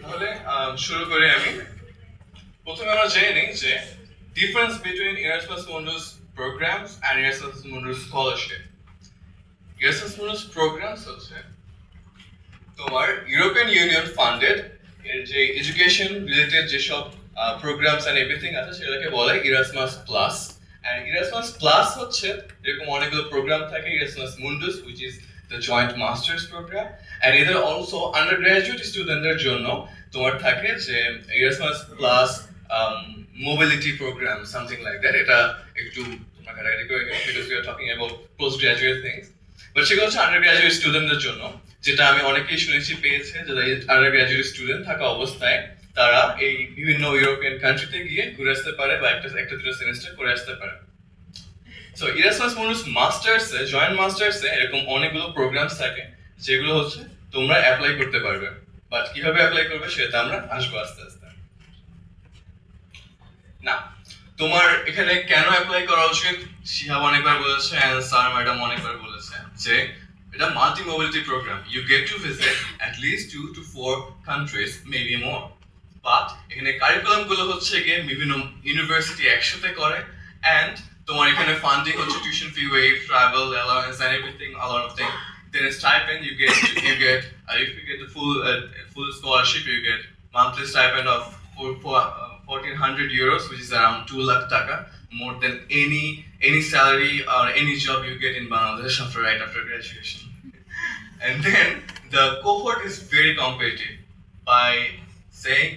তাহলে শুরু করি আমি। প্রথমে আমরা জেনে নিই যে difference between Erasmus Mundus programs and Erasmus Mundus scholarship. Erasmus Mundus programs হচ্ছে তোমার ইউরোপিয়ান ইউনিয়ন ফান্ডেড এর যে এডুকেশন রিলেটেড যেসব প্রোগ্রামস এন্ড এভরিথিং আছে সেটাকে বলে Erasmus plus. And Erasmus plus হচ্ছে এরকম অনেকগুলো প্রোগ্রাম থাকে Erasmus Mundus which is the joint masters program. And এদের অলসো আন্ডার গ্রাজুয়েট স্টুডেন্টদের জন্য তোমার থাকে যে Erasmus plus mobility program something like that. এটা একটু তোমরা ক্যাটাগরি করে because we are talking about postgraduate things, but সেগুলো হচ্ছে আন্ডার গ্রাজুয়েট স্টুডেন্টদের জন্য। যেটা আমি অনেকেই শুনেছি পেয়েছে যারা আন্ডার গ্রাজুয়েট স্টুডেন্ট থাকা অবস্থায় তারা এই বিভিন্ন ইউরোপিয়ান কান্ট্রিতে গিয়ে ঘুরে আসতে পারে বা একটা দুটো সেমিস্টার করে আসতে পারে। সো ইরাসমাস মুন্ডাস মাস্টার্সে জয়েন্ট মাস্টার্সে এরকম অনেকগুলো প্রোগ্রামস থাকে যেগুলো হচ্ছে তোমরা অ্যাপ্লাই করতে পারবে, বাট কিভাবে অ্যাপ্লাই করবে সেটা আমরা আসবো আস্তে আস্তে। না, তোমার এখানে কেন অ্যাপ্লাই করা উচিত শিহাব অনেকবার বলেছে এন্ড স্যার ম্যাডাম অনেকবার বলেছে যে এটা multi mobility program. You get to visit at least 2 to 4 countries maybe more. But এখানে কারিকুলাম গুলো হচ্ছে গিয়ে বিভিন্ন ইউনিভার্সিটি একসাথে করে এন্ড তোমার এখানে ফান্ডিং হচ্ছে tuition fee waive travel allowance and everything a lot of thing. Then a stipend you get if you get the full scholarship you get monthly stipend of 1400 euros, which is around 2 lakh taka, more than any salary or any job you get in Bangladesh right after graduation. And then the cohort is very competitive. By saying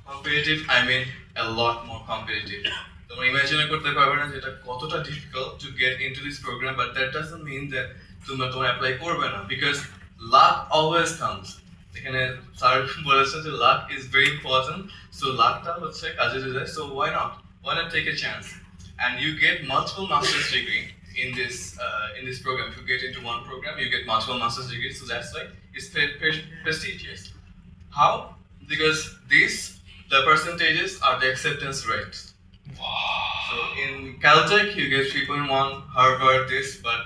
competitive, I mean a lot more competitive. তোমরা imagine করতে পারবে না যেটা কতটা difficult to get into this program, but that doesn't mean that তোমরা apply করবে না, because luck always comes. এখানে স্যার বলেছে যে luck is very important, so লাকটা হচ্ছে কাজে যায়। So why not take a chance and you get multiple master's degree in this program. If you get into one program you get multiple master's degrees, so that's why it's prestigious. How? Because the percentages are the acceptance rates. So in Caltech you get 3.1, Harvard this, but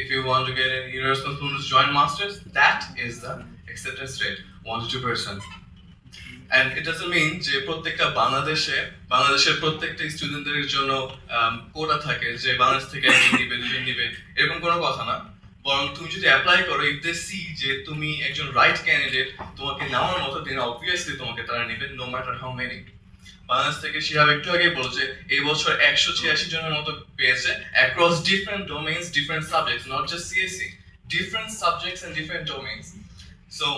if you want to get an Erasmus Mundus joint masters, that is the acceptance rate, 1 to 2%. And it doesn't mean যে প্রত্যেকটা বাংলাদেশের প্রত্যেকটা স্টুডেন্টদের জন্য কোটা থাকে যে বাংলাদেশ থেকে একজন নিবে দুজন নিবে, এরকম কোনো কথা না। বরং তুমি যদি অ্যাপ্লাই করো, ইফ দে সি যে তুমি একজন রাইট ক্যান্ডিডেট তোমাকে নেওয়ার মতো, দেন অবভিয়াসলি তোমাকে তারা নেবে, no matter how many. Bangladesh থেকে শিহাব একটু আগে বলছে এই বছর 186 জনের মতো পেয়েছে across different domains, different subjects, not just CSC, different subjects and different domains. So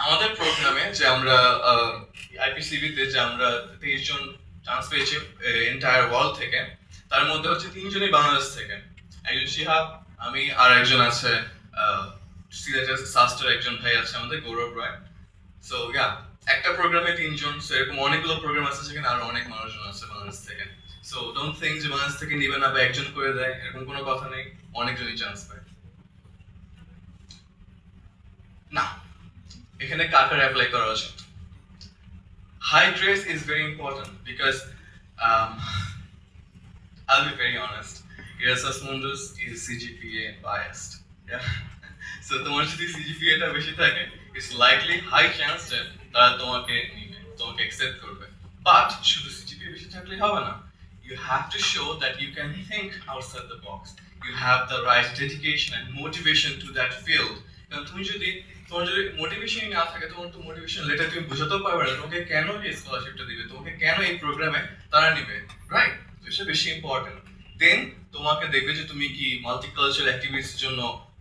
আমাদের প্রোগ্রামে যে আমরা আইপিসিবিতে যে আমরা 23 জন চান্স পেয়েছি এন্টায়ার ওয়ার্ল্ড থেকে, তার মধ্যে হচ্ছে 3 জনই বাংলাদেশ থেকে, একজন শিহাব, আমি, আর একজন আছে সিলেটের সাস্টার একজন ভাই আছে আমাদের গৌরব রায়। সো ইয়া, একটা প্রোগ্রামে 3 জন, সো এরকম অনেকগুলো প্রোগ্রাম আছে সেখানে আরো অনেক মানুষজন আছে বাংলাদেশ থেকে। সো ডোন্ট থিঙ্ক যে বাংলাদেশ থেকে নিবে না বা একজন করে দেয়, এরকম কোনো কথা নেই, অনেকজনই চান্স পায়। না, এখানে কাকার অ্যাপ্লাই করা উচিত। High grades is very important because I'll be very honest, Erasmus Mundus is CGPA biased. Yeah. So তোমার যদি সিজিপিএটা বেশি থাকে, it's likely high chance যে তারা তোমাকে নিবে, তোমাকে অ্যাকসেপ্ট করবে। বাট শুধু সিজিপিএ বেশি থাকলে হবে না, you have to show that you can think outside the box. You have the right dedication and motivation to that field. কারণ তোমার যদি মোটিভেশনই না থাকে, তোমার তো মোটিভেশন লেটার তুমি বোঝাতেও পারবে না তোমাকে কেন এই স্কলারশিপটা দিবে, তোমাকে কেন এই প্রোগ্রামে তারা নিবে, রাইট? তো এটা বেশি ইম্পর্টেন্ট। দেন তোমাকে দেখবে যে তুমি কি মাল্টিকালচারাল অ্যাক্টিভিটির জন্য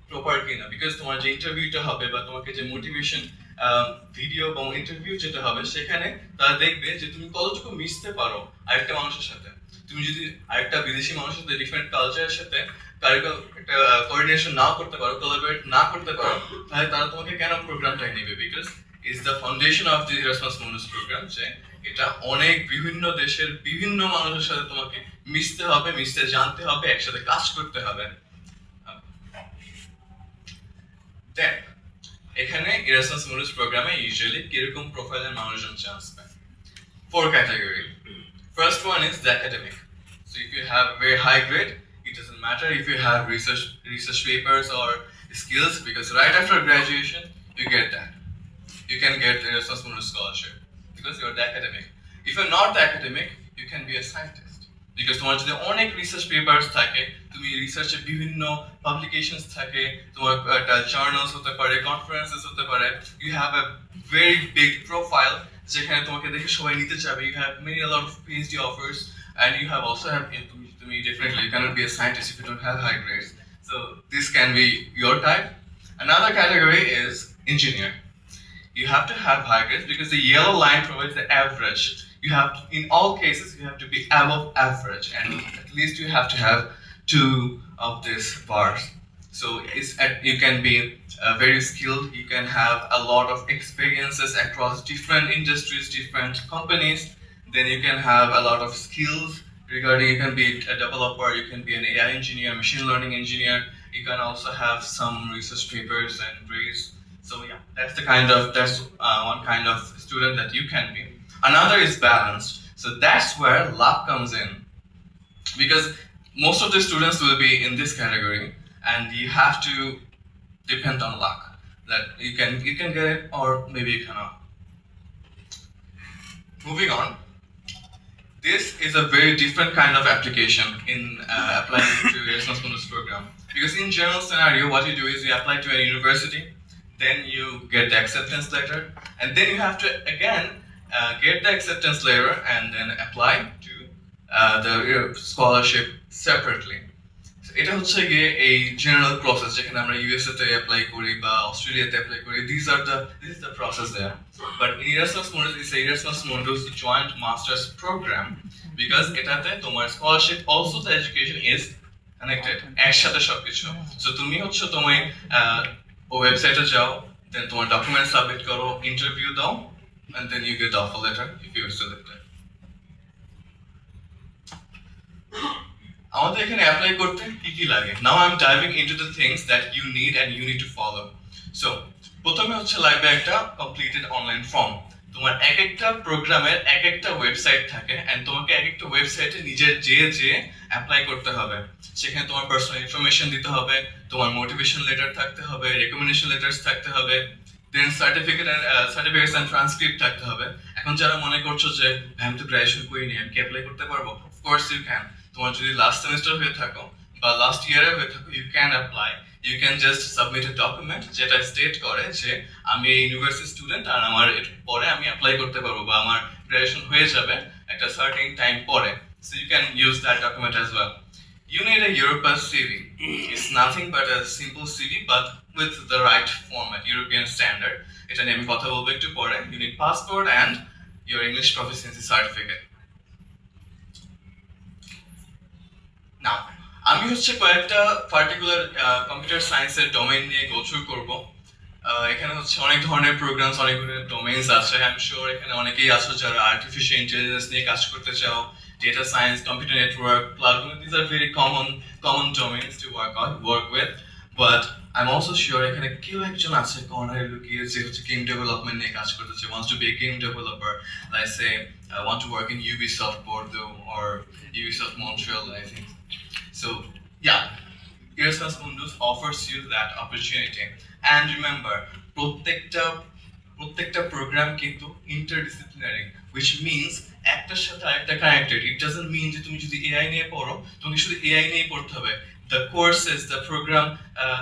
প্রপার কিনা, বিকজ তোমার যে ইন্টারভিউটা হবে বা তোমাকে যে মোটিভেশন ভিডিও বা ইন্টারভিউ যেটা হবে সেখানে তারা দেখবে যে তুমি কতটুকু মিশতে পারো আরেকটা মানুষের সাথে। তুমি যদি আরেকটা বিদেশি মানুষের সাথে ডিফারেন্ট কালচারের সাথে একটা কোঅর্ডিনেশন নাও করতে পারো, কোলাবরেট না করতে পারো, তাহলে তারা তোমাকে কেন প্রোগ্রামটাই নেবে? Because is the foundation of the Erasmus Mundus programme যে এটা অনেক বিভিন্ন দেশের বিভিন্ন মানুষের সাথে তোমাকে মিশতে হবে, মিশতে জানতে হবে, একসাথে কাজ করতে হবে। দেখ, এখানে Erasmus Mundus প্রোগ্রামে ইউজুয়ালি কিরকম প্রোফাইলের মানুষজন চান্স পায়? 4 category. First one is the academic. So if you have very high grade, it doesn't matter if you have research papers or skills, because right after graduation you get that. You can get the Erasmus Mundus scholarship because you're the academic. If you're not the academic, you can be a scientist. Because তোমার যদি অনেক research papers থাকে, তুমি রিসার্চে বিভিন্ন publications থাকে, তোমার একটা journals হতে পারে, কনফারেন্সেস হতে পারে, you have a very big profile যেখানে তোমাকে দেখে সবাই নিতে চাবে, you have many a lot of PhD offers and you have also have তুমি definitely you cannot be a scientist if you don't have high grades. So this can be your type. Another category is engineer. You have to have high grades because the yellow line provides the average. You have to, in all cases, you have to be above average, and at least you have to have 2 of these bars. So you can be very skilled. You can have a lot of experiences across different industries, different companies. Then you can have a lot of skills regarding. You can be a developer. You can be an AI engineer, machine learning engineer. You can also have some research papers and degrees. So yeah, that's one kind of student that you can be. Another is balanced. So that's where luck comes in. Because most of the students will be in this category and you have to depend on luck. That you can get it or maybe you cannot. Moving on. This is a very different kind of application in applying to Erasmus Mundus program. Because in general scenario, what you do is you apply to a university, then you get the acceptance letter, and then you have to again get the acceptance letter and then apply to the scholarship separately. So এটা হচ্ছে গিয়ে এই general process যেখানে আমরা USA তে apply করি বা অস্ট্রেলিয়াতে অ্যাপ্লাই করি, this is the process there. But in Erasmus Mundus is Erasmus Mundus joint masters program because এটাতে তোমার scholarship also the education is connected একসাথে সবকিছু. So তুমি হচ্ছে তোমার ওয়েবসাইটে যাও, দেন তোমার ডকুমেন্ট সাবমিট করো, ইন্টারভিউ দাও, and then you get the offer letter if you are selected. আমাদের এখানে অ্যাপ্লাই করতে কি কি লাগে? Now I'm diving into the things that you need and you need to follow. So প্রথমে হচ্ছে লাগবে একটা completed online form. তোমার এক একটা প্রোগ্রামের এক একটা ওয়েবসাইট থাকে and তোমাকে এক একটা ওয়েবসাইটে নিজের যে অ্যাপ্লাই করতে হবে। সেখানে তোমার পার্সোনাল ইনফরমেশন দিতে হবে, তোমার মোটিভেশন লেটার থাকতে হবে, রেকমেন্ডেশন লেটারস থাকতে হবে, দেন সার্টিফিকেটস এন্ড ট্রান্সক্রিপ্ট থাকতে হবে। এখন যারা মনে করছো যে আমি তো গ্র্যাজুয়েশন করিনি, আমি কি অ্যাপ্লাই করতে পারবো? Of course you can. তোমার যদি লাস্ট সেমিস্টার হয়ে থাকো বা লাস্ট ইয়ারে হয়ে থাকো, you can apply. You can just submit a document যেটা স্টেট করে যে আমি এই ইউনিভার্সিটি স্টুডেন্ট আর আমার পরে আমি অ্যাপ্লাই করতে পারবো বা আমার গ্র্যাজুয়েশন হয়ে যাবে একটা সার্টেন টাইম পরে। So you can use that document as well. You need a Europass CV. It's nothing but a simple CV, but with the right format, European standard. এটা নিয়ে আমি কথা বলবো একটু পরে. You need passport and your English proficiency certificate. Now, আমি হচ্ছে কয়েকটা পার্টিকুলার কম্পিউটার সায়েন্সের ডোমেইন নিয়ে গো থ্রু করব। এখানে হচ্ছে অনেক ধরনের প্রোগ্রামস, অনেক ধরনের ডোমেইনস আছে। আই এম শিওর এখানে অনেকেই আছো যারা আর্টিফিশিয়াল ইন্টেলিজেন্স নিয়ে কাজ করতে চাও, data science, computer network, cloud. These are very common domains to work with. But I'm also sure এখানে কেউ একজন আছে কর্নারে লুকিয়ে যে হচ্ছে গেম ডেভেলপমেন্ট নিয়ে কাজ করতে চায়, wants to be a game developer. Like say, I want to work in Ubisoft Bordeaux or Ubisoft Montreal, I think. So yeah, Erasmus Mundus offers you that opportunity. And remember, প্রত্যেকটা programme কিন্তু interdisciplinary, which means একটার সাথে আরেকটা connected. It doesn't mean যে তুমি যদি AI নিয়ে পড়ো তোমাকে শুধু এআই নিয়ে পড়তে হবে। The courses, the program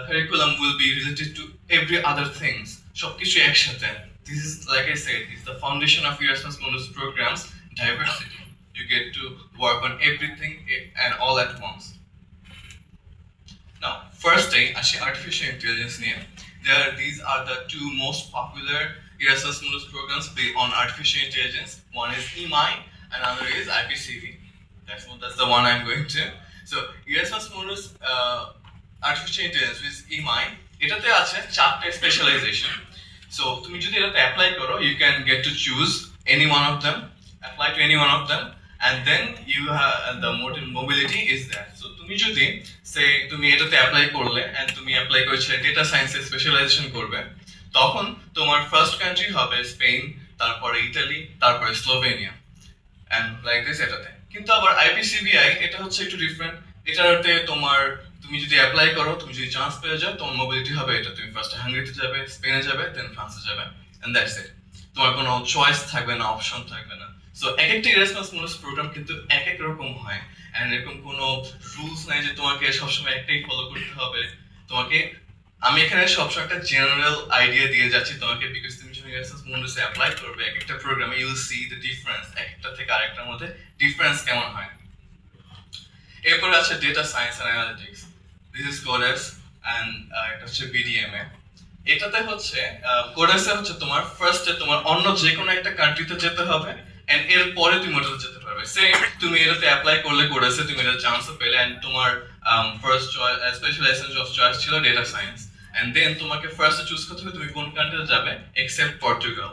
curriculum will be related to every other things. সবকিছু একসাথে। This is, like I said, is the foundation of Erasmus Mundus programs, diversity. You get to work on everything and all at once. Now, first thing, actually artificial intelligence নিয়ে। These are the 2 most popular Erasmus Mundus programs based on artificial intelligence. One is EMI, another is IPCV. That's the one I'm going to. So Erasmus Mundus artificial intelligence with EMI, এটাতে আছে 4টা specialisation. So তুমি যদি এটাতে apply করো, you can get to choose any one of them, apply to any one of them, and then you have the mobility is there. So তুমি যদি say তুমি এটাতে অ্যাপ্লাই করলে and তুমি অ্যাপ্লাই করেছো ডেটা সায়েন্সে স্পেশালাইজেশন করবে, তখন তোমার ফার্স্ট কান্ট্রি হবে স্পেন, তারপরে ইতালি, তারপরে স্লোভেনিয়া, এন্ড লাইক দিস এটাতে। কিন্তু আবার আইপিসিবিআই এটা হচ্ছে একটু ডিফারেন্ট। এটাতে তুমি যদি অ্যাপ্লাই করো, তুমি যদি চান্স পেয়ে যাও, তোমার মোবিলিটি হবে এটা, তুমি ফার্স্ট হাঙ্গেরিতে যাবে, স্পেনে যাবে, দেন ফ্রান্সে যাবে, এন্ড দ্যাটস ইট। তোমার কোনো চয়েস থাকবে না, অপশন থাকবে না। সো এক একটা ইরাসমাস মুন্ডাস প্রোগ্রাম কিন্তু এক এক রকম হয়, এন্ড এরকম কোনো রুলস নাই যে তোমাকে সবসময় একটাই ফলো করতে হবে। তোমাকে আমি এখানে সবসময় একটা জেনারেল আইডিয়া দিয়ে যাচ্ছি তোমাকে, বিকজ তুমি যখন ইরাসমাস মুন্ডাসে অ্যাপ্লাই করবে এক একটা প্রোগ্রামে you will see the difference, একটা থেকে আরেকটার মধ্যে ডিফারেন্স কেমন হয়। এরপর আছে data science and analytics, this is codes and এটা হচ্ছে বিডিএমএ। এটাতে হচ্ছে কোডেসে হচ্ছে তোমার ফার্স্টে তোমার অন্য যে কোনো একটা কান্ট্রিতে যেতে হবে, এন্ড এর পরে তুমি ওটাতে যেতে পারবে। সেম তুমি এটাতে অ্যাপ্লাই করলে কোডেসে তুমি এটা চান্স পেলে, এন্ড তোমার first choice specialization of choice ছিল ডেটা সায়েন্স, এন্ড দেন তোমাকে ফার্স্টে চুজ করতে হবে তুমি কোন কান্ট্রিতে যাবে, এক্সেপ্ট পর্তুগাল।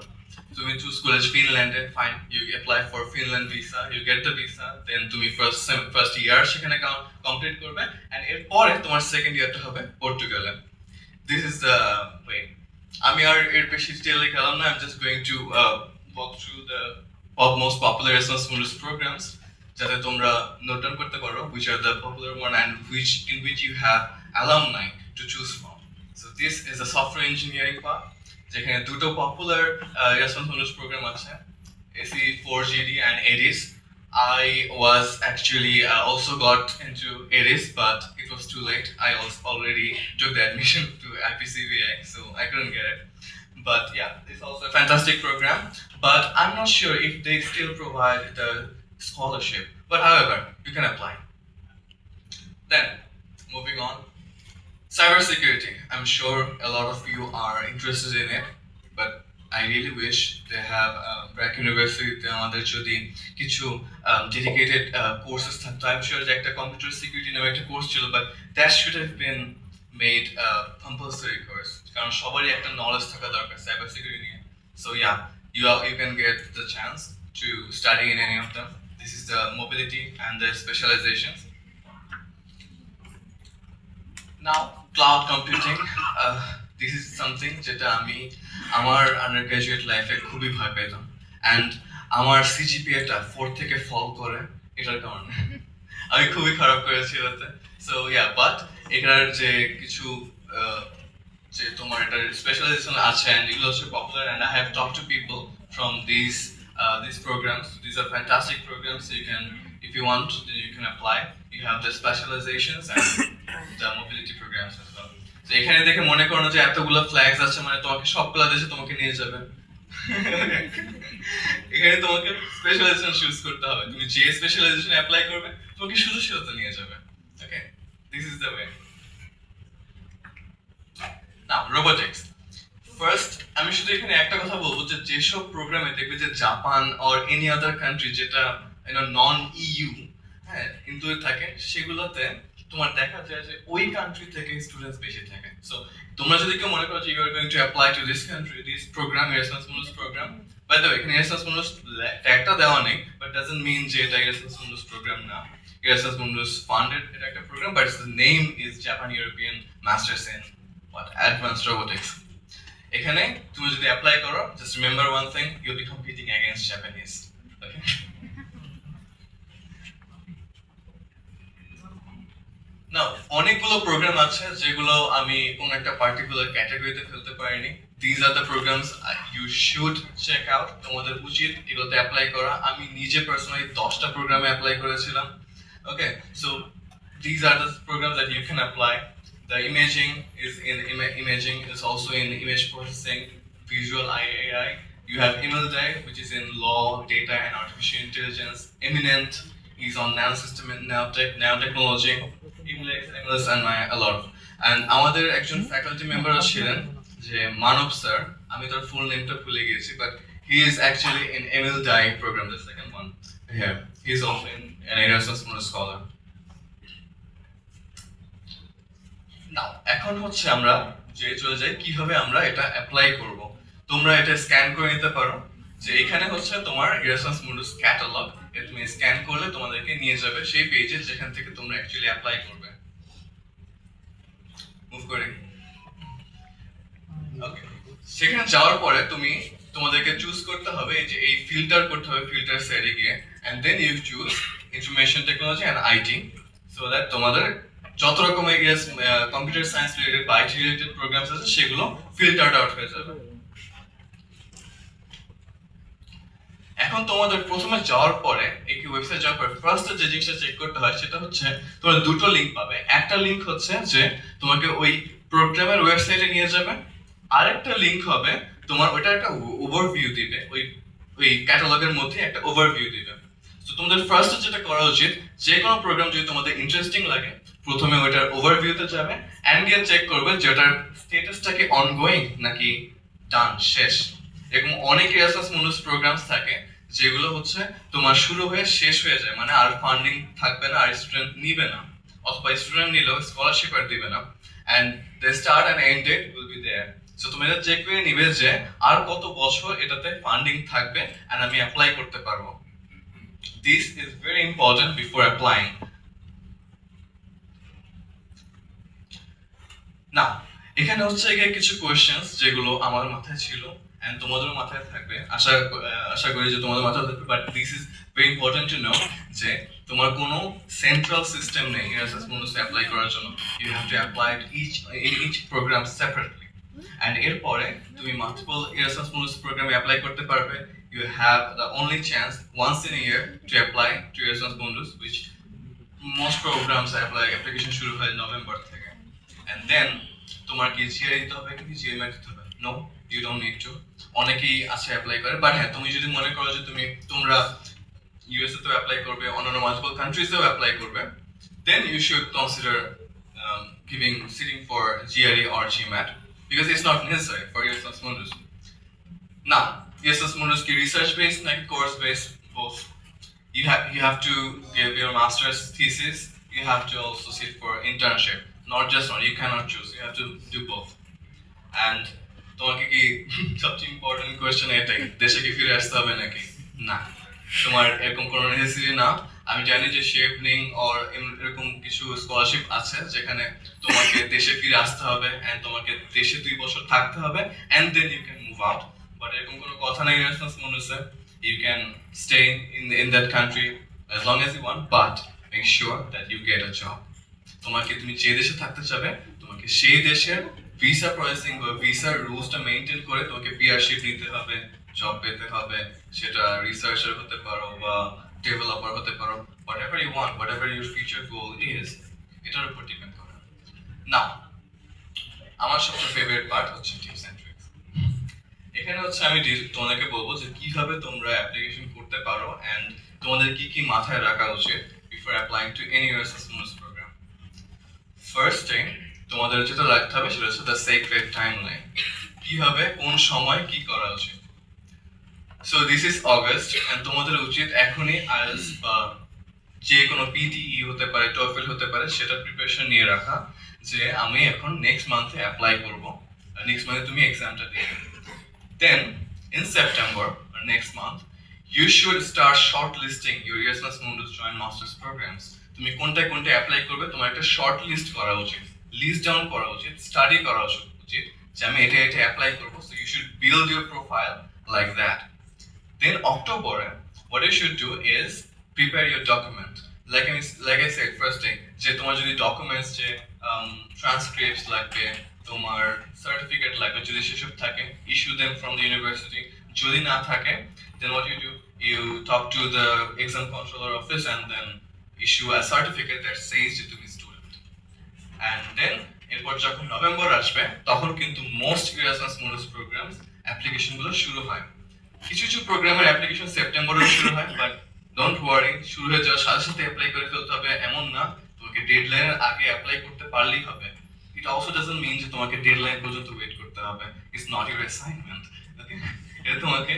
তুমি চুজ করলে ফিনল্যান্ডে, fine, you apply for Finland visa, you get the visa, then তুমি ফার্স্ট ইয়ার সেখানে কমপ্লিট করবে, এন্ড এরপরে তোমার সেকেন্ড ইয়ারটা হবে পর্তুগালে। This is the way. আমি আর এর বেশি ডিটেইলে গেলাম না, I'm just going to walk through the most popular Erasmus Mundus programs যাতে তোমরা নোট ডাউন করতে পারো which are the popular one and in which you have alumni to choose from. So this is a software engineering part যেখানে দুটো popular Erasmus Mundus program আছে, AC4GD and EDIS. I was actually also got into EDIS, but it was too late. I already took the admission to IPCVA, so I couldn't get it. But yeah, it's also a fantastic program. But I'm not sure if they still provide the scholarship. But however, you can apply. Then, moving on, cybersecurity. I'm sure a lot of you are interested in it, but I really wish they have Brack University আমাদের যদি কিছু dedicated courses থাকতো। I'm sure যে একটা computer security নামে একটা course ছিল, but that should have been made a compulsory course, কারণ সবারই একটা নলেজ থাকা দরকার cyber security নিয়ে। So yeah, you can get the chance to study in any of them. This is the mobility and the specializations. Now, cloud computing. This is something যেটা আমি আমার undergraduate লাইফে খুবই ভয় পেতাম, অ্যান্ড আমার সিজিপিএটা 4 থেকে ফল করে এটার কারণে আমি খুবই খারাপ করেছি এটাতে। সো ইয়া, বাট এটার যে কিছু যে তোমার এটার স্পেশালাইজেশন আছে, অ্যান্ড এগুলো হচ্ছে popular, and I have talk to people from these programs. These are fantastic programs. So you can, if you want, then you can apply. You have the specializations and the mobility programs as well. So এখানে দেখে মনে করো যে এতগুলো flags আছে মানে তোমাকে সবগুলো দেশে তোমাকে নিয়ে যাবে। এখানে তোমাকে স্পেশালাইজেশন চুজ করতে হবে, তুমি যে স্পেশালাইজেশন অ্যাপ্লাই করবে তোমাকে শুধু সেটাতে নিয়ে যাবে। Okay, this is the way. Now robotics. First আমি শুধু এখানে একটা কথা বলবো যে যেসব প্রোগ্রামে দেখবে যে Japan or any other country যেটা নন ইইউ হ্যাঁ কিন্তু থাকে, সেগুলোতে তোমার দেখা যায় যে ওই কান্ট্রি থেকে স্টুডেন্টস বেশি থাকে। সো তোমরা যদি কেউ মনে করো যে you are going to apply to this country, this programme, Erasmus Mundus programme, by the way এখানে Erasmus Mundus ট্যাগটা দেওয়া নেই, বাট ডাজন্ট মিন যে এটা Erasmus Mundus প্রোগ্রাম না। Erasmus Mundus ফান্ডেড এটা একটা programme, but the name is Japan European masters in advanced robotics. এখানে তুমি যদি অ্যাপ্লাই করো, just remember one thing, you will be competing against Japanese. Okay, না অনেকগুলো প্রোগ্রাম আছে যেগুলো আমি কোন একটা পার্টিকুলার ক্যাটাগরিতে ফেলতে পারিনি। These are the programmes you should check out, তোমাদের উচিত এগুলোতে অ্যাপ্লাই করা। আমি নিজে পার্সোনালি 10টা প্রোগ্রামে অ্যাপ্লাই করেছিলাম। Okay, so these are the programmes that you can apply. The imaging is in imaging is also in image processing, visual AI. You have Emildai, which is in law, data, and artificial intelligence. Eminent is on nanosystem and nanotechnology. Emilus and a lot. And আমাদের একজন faculty member ছিলেন যে মানব sir, আমি তার ফুল নেমটা ভুলে গেছি, but he is actually in Emildai program, the second one here. He is also in an Erasmus Mundus scholar. নাও এখন হচ্ছে আমরা যে চলে যাই কিভাবে আমরা এটা অ্যাপ্লাই করব। তোমরা এটা স্ক্যান করে নিতে পারো, যে এখানে হচ্ছে তোমার Erasmus Mundus ক্যাটালগ, এটা তুমি স্ক্যান করলে তোমাদেরকে নিয়ে যাবে সেই পেজে যেখান থেকে তোমরা অ্যাকচুয়ালি অ্যাপ্লাই করবে। মুভ করে ওকে, সেখানে যাওয়ার পরে তুমি তোমাদেরকে চুজ করতে হবে যে এই ফিল্টার করতে হবে, ফিল্টার সাইডে গিয়ে, and then you choose information technology and IT, so that তোমাদের যত রকমের কম্পিউটার সায়েন্স রিলেটেড বা আইটি রিলেটেড প্রোগ্রামস আছে সেগুলো ফিল্টারড আউট হয়ে যাবে। এখন তোমাদের প্রথমে যাওয়ার পরে এই ওয়েবসাইট যাওয়ার পরে ফার্স্ট যে জিনিসটা চেক করতে হয় সেটা হচ্ছে তোমরা দুটো লিংক পাবে। একটা লিংক হচ্ছে যে তোমাকে ওই প্রোগ্রামের ওয়েবসাইটে নিয়ে যাবে, আরেকটা লিংক হবে তোমার ওটা একটা ওভারভিউ দিবে, ওই ওই ক্যাটালগের মধ্যে একটা ওভারভিউ দিবে। তো তোমাদের ফার্স্ট যেটা করা উচিত, যে কোনো প্রোগ্রাম যদি তোমাদের ইন্টারেস্টিং লাগে প্রথমে ওইটার ওভারভিউতে যাবে এন্ড গিয়ে চেক করবে যে ওটার স্ট্যাটাসটা কি অনগোয়িং নাকি ডান, শেষ। এরকম অনেক এরাসমাস মুন্ডাস প্রোগ্রামস থাকে যেগুলো হচ্ছে তোমার শুরু হয়ে শেষ হয়ে যায়, মানে আর ফান্ডিং থাকবে না, আর স্টুডেন্ট নিবে না, অথবা স্টুডেন্ট নিলেও স্কলারশিপ আর দিবে না, and the start and end date will be there. So তুমি এটা চেক করে নিবে যে আর কত বছর এটাতে ফান্ডিং থাকবে এন্ড আমি অ্যাপ্লাই করতে পারবো। This is very important before applying. না, এখানে হচ্ছে গিয়ে কিছু কোয়েশ্চেন্স যেগুলো আমার মাথায় ছিল এন্ড তোমাদের মাথায় থাকবে, আশা করি যে তোমাদের মাথায় থাকবে, but this is very important to know যে তোমার কোনো সেন্ট্রাল সিস্টেম নেই এরাসমাস মুন্ডাসে অ্যাপ্লাই করার জন্য। You have to apply each programme separately, and এরপরে তুমি মাল্টিপল এরাসমাস মুন্ডাস প্রোগ্রামে অ্যাপ্লাই করতে পারবে। You have the only chance once in a year to apply to Erasmus Mundus, which most programs application শুরু হয় November থেকে। And then তোমার কি জিআই দিতে হবে কি জিএমএ দিতে হবে? No, you don't need to. অনেকেই আছে অ্যাপ্লাই করে, বাট হ্যাঁ তুমি যদি মনে করো যে তোমরা ইউএসএ তেও অ্যাপ্লাই করবে, অন্যান্য মাল্টিপল কান্ট্রিজেও অ্যাপ্লাই করবে, then you should consider sitting for GRE or GMAT because it's not necessary for Erasmus Mundus. Now, Erasmus Mundus ki research based like course based, both. You have to give your master's thesis, you have to also sit for internship, not just one, you cannot choose, you have to do both. And তোমাকে কি সবচেয়ে important question এটাই, দেশে কি ফিরে আসতে হবে নাকি? না, তোমার এরকম কোনো নেসেসিটি না। আমি জানি যে শেপনিং অর এরকম কিছু স্কলারশিপ আছে যেখানে তোমাকে দেশে ফিরে আসতে হবে এন্ড তোমাকে দেশে 2 বছর থাকতে হবে and then you can move out, but এরকম কোনো কথা নাই এরাসমাস মুন্ডাসে। You can stay in that country as long as you want, but make sure that you get a job. তোমাকে তুমি যে দেশে থাকতে চাবে তোমাকে সেই দেশের ভিসা প্রসেসিং বা ভিসা রুলসটা মেইনটেইন করে তোমাকে পিআরশিপ নিতে হবে, জব পেতে হবে, সেটা রিসার্চার হতে পারো বা ডেভেলপার হতে পারো, whatever you want, whatever your future goal is, এটার উপর ডিপেন্ড করে। না, আমার সবচেয়ে ফেভারিট পার্ট হচ্ছে টিপস এন্ড ট্রিক্স। এখানে হচ্ছে আমি তোমাদেরকে বলবো যে কিভাবে তোমরা অ্যাপ্লিকেশন করতে পারো এন্ড তোমাদের কি কি মাথায় রাখা উচিত before applying to any Erasmus Mundus programme. First thing তোমাদের যেটা রাখতে হবে সেটা হচ্ছে দ্য সিক্রেট টাইমলাইন, কিভাবে কোন সময় কি করা উচিত। So this is August and তোমাদের উচিত এখনই আইএলটিএস বা যে কোনো পিটিই হতে পারে, টফেল হতে পারে, সেটা প্রিপারেশন নিয়ে রাখা যে আমি এখন নেক্সট মান্থে অ্যাপ্লাই করব, নেক্সট মান্থে তুমি এক্সামটা দিয়ে দেবে। Then, in September, or next month, you should start shortlisting your Erasmus Mundus Joint Masters programs. তুমি কোনটা অ্যাপ্লাই করবে তোমার একটা শর্ট লিস্ট করা উচিত, লিস্ট ডাউন করা উচিত, স্টাডি করা উচিত যে আমি এটা অ্যাপ্লাই করব। So you should build your profile like that. Then October, what you should do is prepare your document. Like I said, first thing, যে তোমার যদি ডকুমেন্টস যে ট্রান্সক্রিপ্টস লাগবে, তোমার সার্টিফিকেট লাগবে, যদি সেসব থাকে issue them from the university. যদি না থাকে then what you do, you talk to the exam controller office and then issue a certificate that says যে তুমি স্টুডেন্ট। and then এরপর যখন নভেম্বর আসবে তখন কিন্তু most Erasmus Mundus programs application গুলো শুরু হয়। কিছু প্রোগ্রামের অ্যাপ্লিকেশন সেপ্টেম্বরে শুরু হয়, বাট ডোন্ট ওয়ারি, শুরু হয়ে যাওয়ার সাথে সাথে অ্যাপ্লাই করে ফেলতে হবে এমন না, তোমাকে ডেডলাইনের আগে অ্যাপ্লাই করতে পারলেই হবে। It also doesn't mean যে তোমাকে ডেডলাইন পর্যন্ত ওয়েট করতে হবে, it's not your assignment, okay? এটা তোমাকে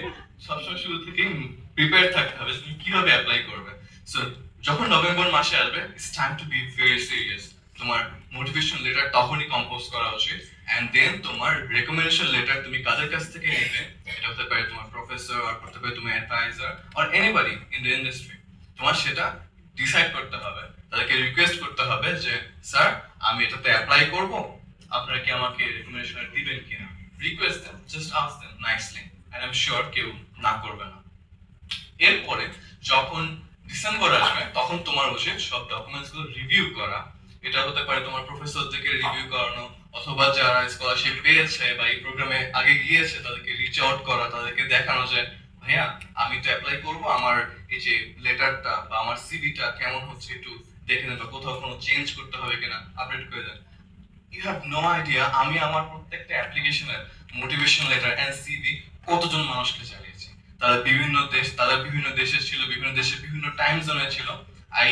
সবসময় শুরু থেকেই প্রিপেয়ার থাকতে হবে তুমি কিভাবে অ্যাপ্লাই করবে। সো যখন নভেম্বর মাসে আসবে, it's time to be very serious. তোমার মোটিভেশন লেটার তখনই কম্পোজ করা উচিত এন্ড দেন তোমার রেকমেন্ডেশন লেটার তুমি কাদের কাছ থেকে নেবে, এটা হতে পারে তোমার প্রফেসর আর হতে পারে তোমার advisor or anybody in the industry. তোমার সেটা ডিসাইড করতে হবে, তাদেরকে রিকোয়েস্ট করতে হবে যে স্যার আমি এটাতে অ্যাপ্লাই করব, আপনারা কি আমাকে রেকমেন্ডেশন দিবেন কিনা। রিকোয়েস্ট দেন, just ask them nicely, and I am sure কেউ না করবে না। এরপরে যখন ডিসেম্বর আসবে তখন তোমার উচিত সব ডকুমেন্টস গুলো রিভিউ করা। এটা হতে পারে তোমার প্রফেসরদেরকে রিভিউ করানো, অথবা যারা স্কলারশিপ পেয়েছে বা এই প্রোগ্রামে আগে গিয়েছে তাদেরকে রিচ আউট করা, তাদেরকে দেখানো যে ভাইয়া আমি তো অ্যাপ্লাই করব, আমার এই যে লেটারটা বা আমার সিভিটা কেমন হচ্ছে একটু দেখে নেন, বা কোথাও কোনো চেঞ্জ করতে হবে কিনা আপডেট করে দেন। ইউ হ্যাভ নো আইডিয়া আমি আমার প্রত্যেকটা অ্যাপ্লিকেশনের মোটিভেশন লেটার এন্ড সিভি কতজন মানুষকে চালিয়েছি। তারা বিভিন্ন দেশে ছিল, বিভিন্ন দেশে বিভিন্ন টাইম জোনে ছিল। I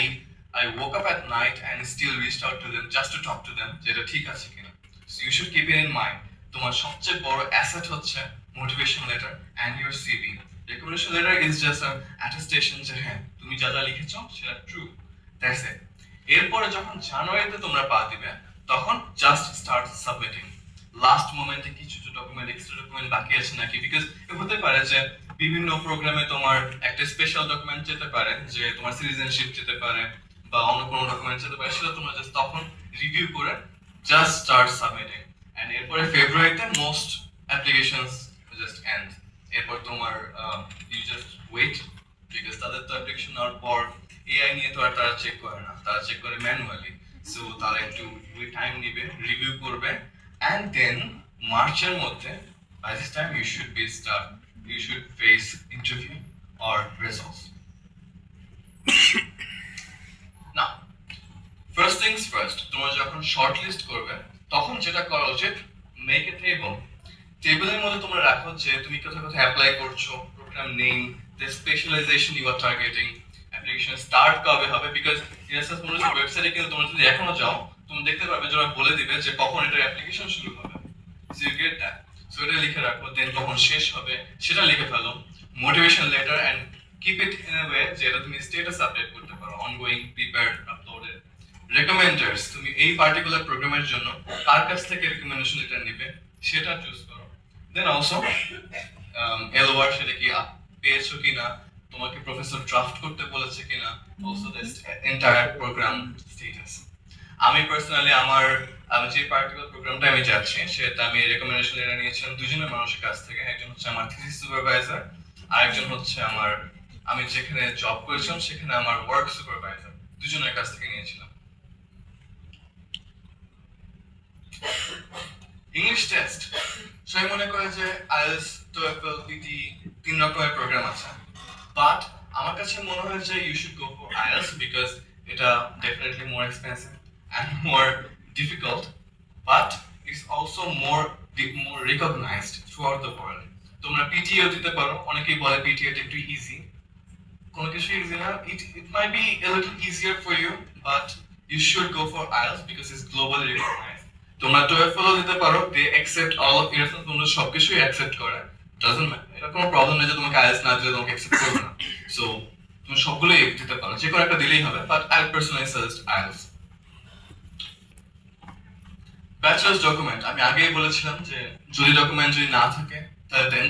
I woke up at night and still reached out to them just to talk to them যেটা ঠিক আছে কিনা। So you should keep it in mind, তোমার সবচেয়ে বড় অ্যাসেট হচ্ছে motivation letter and your CV. Recommendation letter is just a attestation যে হ্যাঁ তুমি যা যা লিখেছো সেটা ট্রু, দ্যাটস ইট। এরপরে যখন জানুয়ারিতে তোমরা পা দিবে তখন জাস্ট স্টার্ট সাবমিটিং। লাস্ট মোমেন্টে কিছু ডকুমেন্ট এক্সট্রা ডকুমেন্ট বাকি আছে নাকি, বিকজ হতে পারে যে বিভিন্ন প্রোগ্রামে তোমার একটা স্পেশাল ডকুমেন্ট যেতে পারে, যে তোমার সিটিজেনশিপ যেতে পারে বা অন্য কোনো ডকুমেন্ট যেতে পারে, সেটা তোমরা জাস্ট তখন রিভিউ করে জাস্ট স্টার্ট সাবমিটিং। এন্ড এরপরে ফেব্রুয়ারিতে মোস্ট অ্যাপ্লিকেশনস জাস্ট এন্ড। এরপর তোমার ইউ জাস্ট ওয়েট, বিকজ তাদের তো অ্যাপ্লিকেশন নেওয়ার পর এআই নিয়ে তো আর তারা চেক করে না, তারা চেক করে ম্যানুয়ালি। সো তারা একটু টাইম নিবে, রিভিউ করবে, and then মার্চের মধ্যে by this time you should face interview or results. Now first things first, তোমরা যখন শর্ট লিস্ট করবে তখন যেটা করা উচিত, মেক এ টেবল। টেবিলের মধ্যে তোমরা রাখো যে তুমি কোথায় কোথায় অ্যাপ্লাই করছো, programme name, the specialization you are targeting, application start কবে হবে, বিকজ ইএসএস মনিটর ওয়েবসাইটে কিন্তু তোমরা যদি এখনো যাও তুমি দেখতে পারবে যে ওরা বলে দিবে যে কখন এটার অ্যাপ্লিকেশন শুরু হবে। So you get that. So এটা লিখে রাখো, দেন কখন শেষ হবে সেটা লিখে ফেলো। Motivation letter and keep it in a way যে এটা তুমি স্ট্যাটাস আপডেট করতে পারো, অনগোয়িং, প্রিপেয়ার্ড, আপলোডেড। রেকমেন্ডার্স, তুমি এই পার্টিকুলার প্রোগ্রামের জন্য কার কাছ থেকে রেকমেন্ডেশন লেটার নেবে সেটা চুজ করো। দেন অলসো এলওআর সেটা কি পেয়েছো কিনা, তোমাকে প্রফেসর ড্রাফট করতে বলেছে কিনা, also the entire programme status. আমি পার্সোনালি আমি যে পার্টিকুলার প্রোগ্রামটা আমি যাচ্ছি সেটা আমি রেকমেন্ডেশন লেটার নিয়েছিলাম দুজনের মানুষের কাছ থেকে। একজন হচ্ছে আমার থিসিস সুপারভাইজার, আর একজন হচ্ছে আমি যেখানে জব করেছিলাম সেখানে আমার ওয়ার্ক সুপারভাইজার, দুজনের কাছ থেকে নিয়েছিলাম। ইংলিশ টেস্ট, সবাই মনে করে যে আইএলটিএস, টোয়েফল, পিটি 3 রকমের প্রোগ্রাম আছে, বাট আমার কাছে মনে হয় যে you should go for IELTS because এটা definitely more expensive and more difficult, but it's also more recognized throughout the world. তোমরা পিটিও দিতে পারো, অনেকেই বলে পিটি এটা একটু ইজি, কোনো কিছু ইজি না, it might be a little easier for you, but you should go for IELTS because it's globally recognized. তোমরা TOEFL দিতে পারো, they accept all of your, তোমরা সবকিছুই accept করে, doesn't matter, এটা কোনো প্রবলেম নেই যে তোমাকে IELTS না দিলে তোমাকে accept করবে না। সো তুমি সবগুলোই দিতে পারো, যে কোনো একটা দিলেই হবে, but I personally suggest IELTS. Bachelor's document, আমি আগেই বলেছিলাম যে যদি ডকুমেন্ট যদি না থাকে তাহলে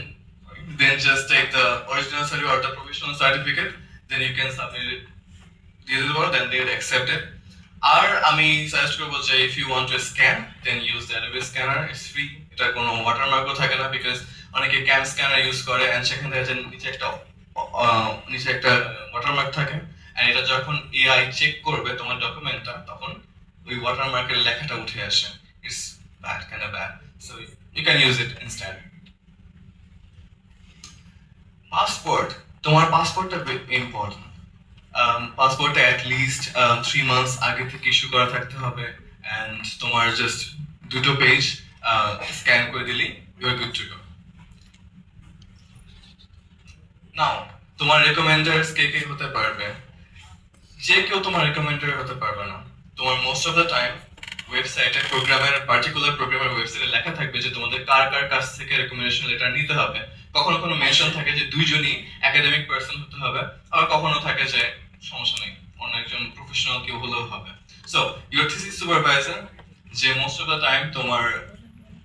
then just take the original certificate or the provisional certificate, then you can submit it, দিয়ে দিতে পারো, then they will accept it. আর আমি সাজেস্ট করবো যে if you want to scan then use the Adobe scanner, it's free, এটা কোনো ওয়াটারমার্কও থাকে না, বিকজ অনেকে ক্যাম স্ক্যানার ইউজ করে এন্ড সেখানে দেখা যায় নিচে একটা ওয়াটারমার্ক থাকে, এন্ড এটা যখন এআই চেক করবে তোমার ডকুমেন্টটা তখন ওই ওয়াটারমার্কের লেখাটা উঠে আসে। It's bad, kind of bad. So you can use it instead. Passport. তোমার পাসপোর্টটা ইম্পর্টেন্ট। পাসপোর্টটা at least 3 months আগে থেকে ইস্যু করা থাকতে হবে, and তোমার জাস্ট 2 পেজ স্ক্যান করে দিলি you are good to go. Now তোমার রেকমেন্ডার্স কে কে হতে পারবে? যে কেউ তোমার রেকমেন্ডার হতে পারবে না। তোমার মোস্ট অফ দ্য টাইম ওয়েবসাইটে পার্টিকুলার প্রোগ্রামের ওয়েবসাইটে লেখা থাকবে যে তোমাদের কার কার কাছ থেকে রেকমেন্ডেশন লেটার নিতে হবে। কখনো কোনো মেনশন থাকে যে দুইজনই একাডেমিক পার্সন হতে হবে, আর কখনো থাকে যে সমস্যা নেই অন্য একজন প্রফেশনাল কেউ হলেও হবে। সো ইউর থিসিস সুপারভাইজার, যে মোস্ট অফ দ্য টাইম তোমার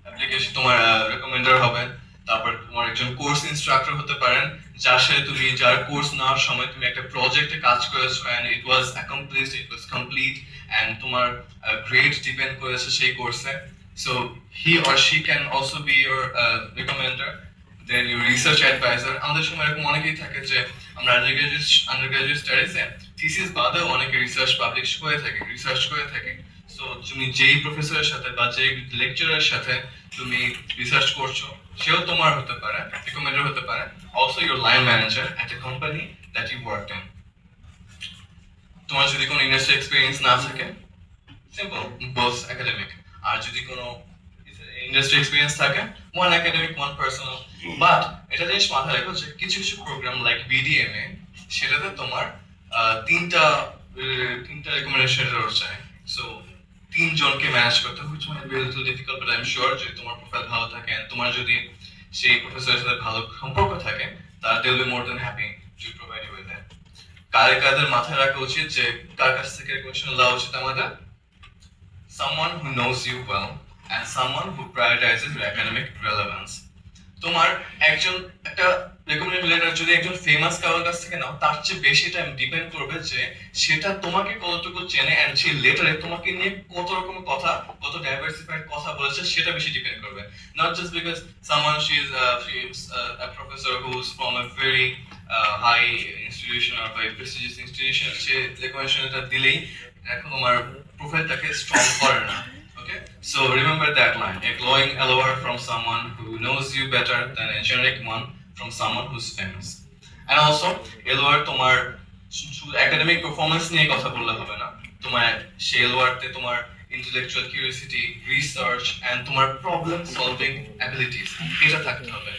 অ্যাপ্লিকেশন তোমার রেকমেন্ডার হবে। তারপর তোমার একজন কোর্স ইনস্ট্রাক্টর হতে পারেন, যার সাথে তুমি যার কোর্স নেওয়ার সময় তুমি একটা প্রজেক্টে কাজ করেছো and it was accomplished, it was complete, and তোমার গ্রেড ডিপেন্ড করেছে সেই কোর্সে। So he or she can also be your recommender. Then your research advisor, আমাদের সময় এরকম অনেকেই থাকে যে আমরা আন্ডারগ্রাজুয়েট স্টাডিজে থিসিস বাদেও অনেকে রিসার্চ পাবলিশ করে থাকে, রিসার্চ করে থাকে। সো তুমি যেই প্রফেসরের সাথে বা যেই লেকচারের সাথে তুমি রিসার্চ করছো সেও তোমার হতে পারে, রিকমেন্ডার হতে পারে। also your line manager at a company that you worked in. তোমার যদি কোনো ইন্ডাস্ট্রি এক্সপিরিয়েন্স না থাকে, সিম্পল, both academic, আর যদি কোনো ইন্ডাস্ট্রি এক্সপিরিয়েন্স থাকে, one academic one personal. But এটা জিনিস মাথায় রাখো যে কিছু কিছু প্রোগ্রাম লাইক বিডিএমএ, সেটাতে তোমার তিনটা রেকমেন্ডেশন চাই। সো তিনজনকে ম্যানেজ করতে হবে, which might be a little difficult, but I'm sure যদি তোমার প্রোফাইল ভালো থাকে, তোমার যদি সেই প্রফেসরের সাথে ভালো সম্পর্ক থাকে, তাহলে they will be more than happy to provide you with that. কাদের মাথায় রাখা উচিত যে কার কাছ থেকে রেকমেন্ডেশন দেওয়া উচিত আমাদের? Someone who knows you well and someone who prioritizes your academic relevance. তোমার একজন একটা রেকমেন্ডেশন লেটার যদি একজন ফেমাস কারোর কাছ থেকে নাও, তার চেয়ে বেশি টাইম ডিপেন্ড করবে যে সেটা তোমাকে কতটুকু চেনে এন্ড সেই লেটারে তোমাকে নিয়ে কত রকমের কথা, কত ডাইভার্সিফাইড কথা বলেছে, সেটা বেশি ডিপেন্ড করবে। Not just because someone she is a professor who's from a very high institution or by prestigious institution, সে রেকমেন্ডেশনটা দিলেই এখন তোমার প্রোফাইলটাকে স্ট্রং করে না। Okay, so remember that line: a glowing LOR from someone who knows you better than a generic one from someone who's famous. And also, LOR তোমার শুধু academic performance নিয়ে কথা বললে হবে না, তোমার সেই LOR তে তোমার intellectual curiosity, research and তোমার problem solving abilities এটা থাকতে হবে।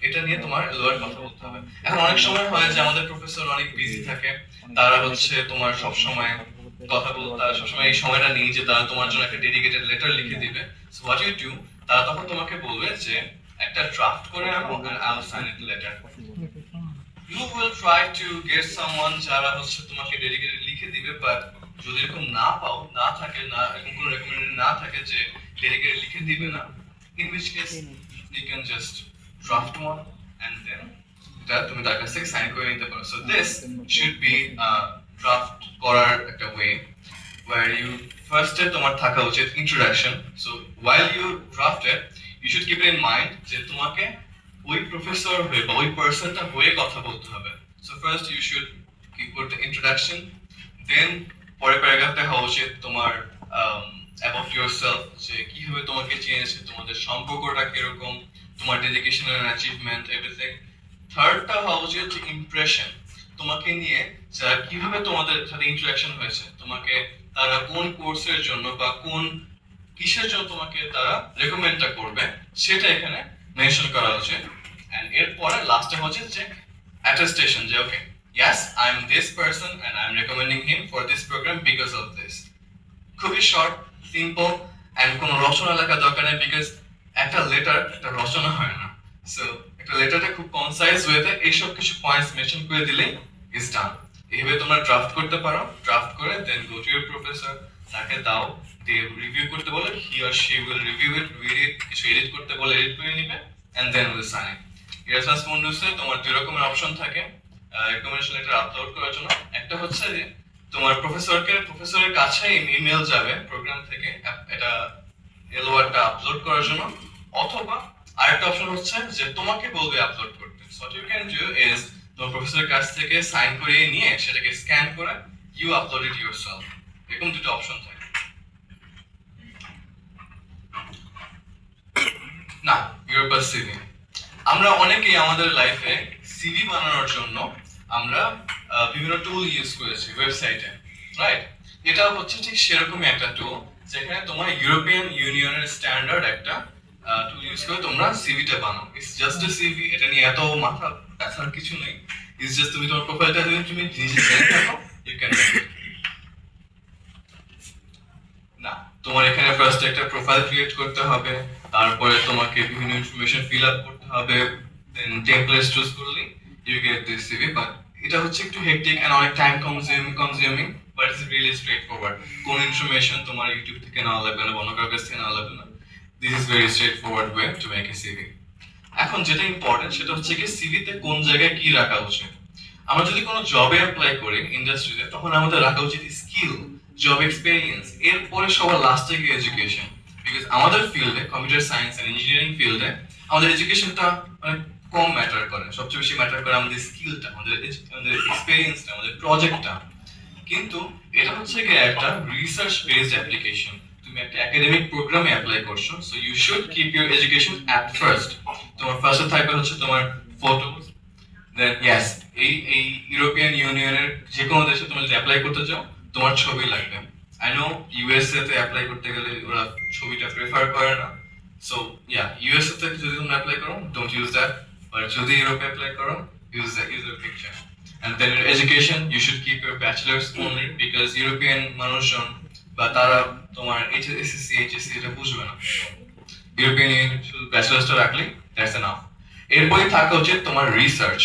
এটা নিয়ে তোমার LOR কথা বলতে হবে। এখন অনেক সময় হয় যে আমাদের প্রফেসর অনেক বিজি থাকে, তারা হচ্ছে তোমার সব সময় কথা বলতে, সবসময় এই সময়টা নেই যে তারা তোমার জন্য একটা ডেডিকেটেড লেটার লিখে দিবে। সো হোয়াট ইউ ডু, তারা তখন তোমাকে বলবে যে একটা ড্রাফট করে আনো and I'll sign it later. You will try to get someone যারা হচ্ছে তোমাকে ডেডিকেটেড লিখে দিবে, বাট যদি এরকম না পাও, না থাকে, না এরকম কোনো রেকমেন্ডেশন না থাকে যে ডেডিকেটেড লিখে দিবে না, in which case you can just draft one and then এটা তুমি তার কাছ থেকে সাইন করে নিতে পারো। So this should be draft করার একটা way where you first তোমার থাকা উচিত introduction. So while you draft it, you should keep it in mind যে তোমাকে ওই প্রফেসর হয়ে বা ওই পার্সনটা হয়ে কথা বলতে হবে। So first you should put the introduction, then পরের প্যারাগ্রাফটা হওয়া উচিত তোমার about yourself, যে কিভাবে তোমাকে চিনেছে, তোমাদের সম্পর্কটা কিরকম, তোমার ডেডিকেশন এন্ড অ্যাচিভমেন্ট, এভরিথিং। থার্ডটা হওয়া উচিত ইমপ্রেশন, তোমাকে নিয়ে যারা কিভাবে তোমাদের সাথে ইন্টারাকশন হয়েছে, তোমাকে তারা কোন কোর্সের জন্য বা কোন কিসের জন্য তোমাকে তারা রেকমেন্ডটা করবে, সেটা এখানে মেনশন করা হচ্ছে। এন্ড এরপরে লাস্টে হচ্ছে যে অ্যাটেস্টেশন, যে ওকে yes I am this person and I am recommending him for this program because of this. খুবই শর্ট, সিম্পল এন্ড কোনো রচনা লেখা দরকার নেই, বিকজ একটা লেটার একটা রচনা হয় না। সো একটা লেটারটা খুব কনসাইজ ওয়েতে এইসব কিছু পয়েন্টস মেনশন করে দিলেই ইজ ডান। এইভাবে তোমরা ড্রাফট করতে পারো, ড্রাফট করে then go to your professor, তাকে দাও, দিয়ে রিভিউ করতে বলে, he or she will review it, read it, কিছু এডিট করতে বলে এডিট করে নিবে and then will sign it. Erasmus মুন্ডাসে তোমার দুই রকমের অপশন থাকে রেকমেন্ডেশন লেটার আপলোড করার জন্য। একটা হচ্ছে যে তোমার প্রফেসরের কাছে ইমেল যাবে প্রোগ্রাম থেকে এটা এলওআরটা আপলোড করার জন্য, অথবা আরেকটা অপশন হচ্ছে যে তোমাকে বলবে আপলোড করতে। So what you can do is তোমার প্রফেসরের কাছ থেকে সাইন করিয়ে নিয়ে সেটাকে স্ক্যান করে ইউ আপলোড ইট ইয়োরসেলফ। এরকম দুটো অপশন থাকে। না, ইউরোপাস সিভি, আমরা অনেকেই আমাদের লাইফে সিভি বানানোর জন্য আমরা বিভিন্ন টুল ইউজ করেছি ওয়েবসাইটে, রাইট? এটা হচ্ছে ঠিক সেরকমই একটা টুল যেখানে তোমার ইউরোপিয়ান ইউনিয়নের স্ট্যান্ডার্ড একটা টুল ইউজ করে তোমরা সিভিটা বানাও। ইটস জাস্ট এ সিভি, এটা নিয়ে এত মাথা ব্যথার কিছু নেই। ইটস জাস্ট তুমি তোমার প্রোফাইলটা যদি তুমি নিজে জেনে থাকো, ইউ ক্যান মেক ইট। না, তোমার এখানে ফার্স্ট একটা প্রোফাইল ক্রিয়েট করতে হবে, তারপরে তোমাকে বিভিন্ন ইনফরমেশন ফিল আপ করতে হবে, দেন টেমপ্লেটস চুজ করলে you get this CV. But এটা হচ্ছে একটু হেক্টিক এন্ড অনেক time consuming, but it's really straightforward. কোন ইনফরমেশন তোমার ইউটিউব থেকে নেওয়া লাগবে না, অন্য কারোর কাছ থেকে নেওয়া লাগবে না। This is very straight forward way to make a CV. এখন যেটা ইম্পর্টেন্ট সেটা হচ্ছে কি সিভিতে কোন জায়গায় কি রাখা উচিত। আমরা যদি কোনো জবে অ্যাপ্লাই করি ইন্ডাস্ট্রিতে, তখন আমাদের রাখা উচিত স্কিল, জব এক্সপেরিয়েন্স, এরপরে সবার লাস্টে গিয়ে এডুকেশন। বিকজ আমাদের ফিল্ডে, কম্পিউটার সায়েন্স এন্ড ইঞ্জিনিয়ারিং ফিল্ডে, আমাদের এডুকেশনটা অনেক কম ম্যাটার করে। সবচেয়ে বেশি ম্যাটার করে আমাদের স্কিলটা, আমাদের এক্সপেরিয়েন্সটা, আমাদের প্রজেক্টটা। কিন্তু এটা হচ্ছে কি একটা রিসার্চ বেসড অ্যাপ্লিকেশন, তুমি একটা একাডেমিক প্রোগ্রামে অ্যাপ্লাই করছো, so you should keep your education at first. তোমার ফার্স্টে থাকবে হচ্ছে তোমার ফটোস, দেন ইয়েস, এই ইউরোপিয়ান ইউনিয়নের যে কোনো দেশে তুমি যদি অ্যাপ্লাই করতে চাও তোমার ছবি লাগবে। আই নো ইউএসএ তে অ্যাপ্লাই করতে গেলে ওরা ছবিটা প্রেফার করে না, সো ইয়া ইউএসএ তে যদি তুমি অ্যাপ্লাই করো ডোন্ট ইউজ দ্যাট, বাট যদি ইউরোপে অ্যাপ্লাই করো use your picture. And then your education, you should keep your bachelor's only because European মানুষজন বা তারা তোমার এসএসসি এইচএসসি এটা বুঝবে না, ইউরোপিয়ান ইউনিয়ন শুধু ব্যাচেলার্সটা রাখলে দ্যাটস এনাফ। এরপরে থাকা উচিত তোমার রিসার্চ।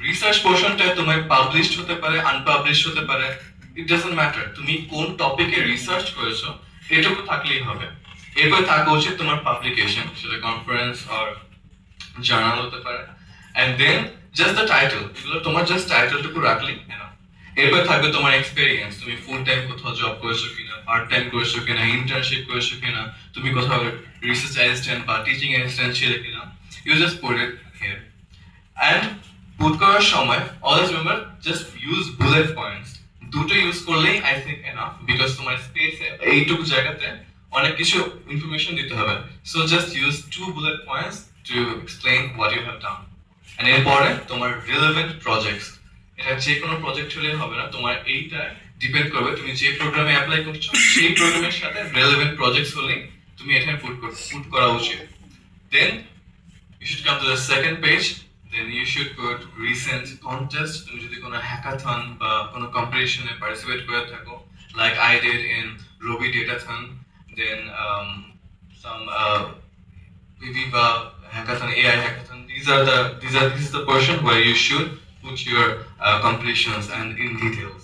রিসার্চ পোর্শনটা তোমার পাবলিশড হতে পারে, আনপাবলিশড হতে পারে, ইট ডাজন্ট ম্যাটার তুমি কোন টপিকে রিসার্চ করেছো এটুকু থাকলেই হবে। এরপরে থাকা উচিত তোমার পাবলিকেশন, সেটা কনফারেন্স আর জার্নাল হতে পারে, and then just the title, এগুলো তোমার জাস্ট টাইটেলটুকু রাখলেই এনাফ। এরপরে থাকবে তোমার এক্সপেরিয়েন্স, তুমি ফুল টাইম কোথাও জব করেছো কিনা, পার্ট টাইম করেছো কিনা, ইন্টার্নশিপ করেছো কিনা, তুমি কোথাও রিসার্চ অ্যাসিস্ট্যান্ট বা টিচিং অ্যাসিস্ট্যান্ট ছিলে কিনা, you just put it here. And put করার সময় always remember just use bullet points, দুটো ইউজ করলেই আই থিঙ্ক এনাফ, বিকজ তোমার স্পেসে এইটুকু জায়গাতে অনেক কিছু ইনফরমেশন দিতে হবে, so just use 2 bullet points to explain what you have done. And এরপরে তোমার রিলেভেন্ট প্রজেক্টস, এটা যে কোনো প্রজেক্ট হলে হবে না, তোমার এইটা ডিপেন্ড করবে তুমি যে প্রোগ্রামে অ্যাপ্লাই করছো সেই প্রোগ্রামের সাথে রিলেভেন্ট প্রজেক্টস হলেই তুমি এখানে পুট করা উচিত। দেন you should come to the second page, then you should put recent contest, তুমি যদি কোনো hackathon বা কোনো competition-এ participate করে থাকো, like I did in Ruby Datathon, then some Viva hackathon, AI hackathon, this is the portion where you should put your completions and in details.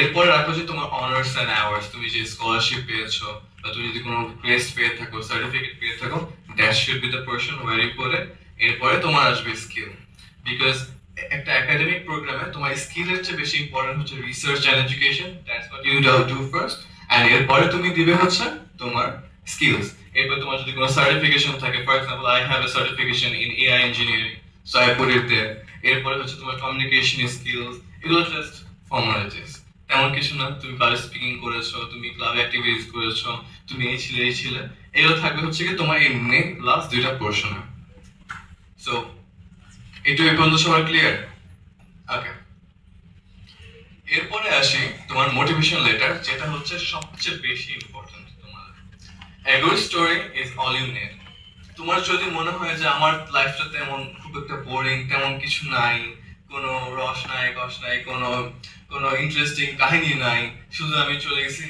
এরপরে রাখো যে তোমার অনার্স এন্ড অ্যাওয়ার্ডস, তুমি যে স্কলারশিপ পেয়েছো বা তুমি যদি কোনো ক্রেস্ট পেয়ে থাকো, সার্টিফিকেট পেয়ে থাকো, that should be the portion where you পরে। এরপরে তোমার আসবে স্কিল, বিকজ একটা একাডেমিক প্রোগ্রামে তোমার স্কিলের চেয়ে বেশি ইম্পর্টেন্ট হচ্ছে research and education, that's what you do first, and এরপরে তুমি দিবে হচ্ছে তোমার স্কিলস। এরপর তোমার যদি কোনো সার্টিফিকেশন থাকে, for example I have a certification in AI engineering, so I put it there. এরপরে হচ্ছে তোমার কমিউনিকেশন স্কিলস, এগুলো জাস্ট ফর্মালিটিস, তেমন কিছু না। তুমি পাবলিক স্পিকিং করেছো, তুমি ক্লাব অ্যাক্টিভিটিস করেছো, তুমি এই ছিলে, এগুলো থাকবে হচ্ছে কি তোমার এমনি লাস্ট দুইটা পোর্শনে। সো এটা এই পর্যন্ত সবার ক্লিয়ার? ওকে, এরপরে আসি তোমার মোটিভেশন লেটার, যেটা হচ্ছে সবচেয়ে বেশি ইম্পর্টেন্ট। তোমার a good story is all you need. তোমার যদি মনে হয় যে আমার লাইফটা তেমন খুব একটা বোরিং, তেমন কিছু নাই, কোনো রস নাই কস নাই, কোনো ইন্টারেস্টিং কাহিনী নাই, শুধু আমি চলে গেছি,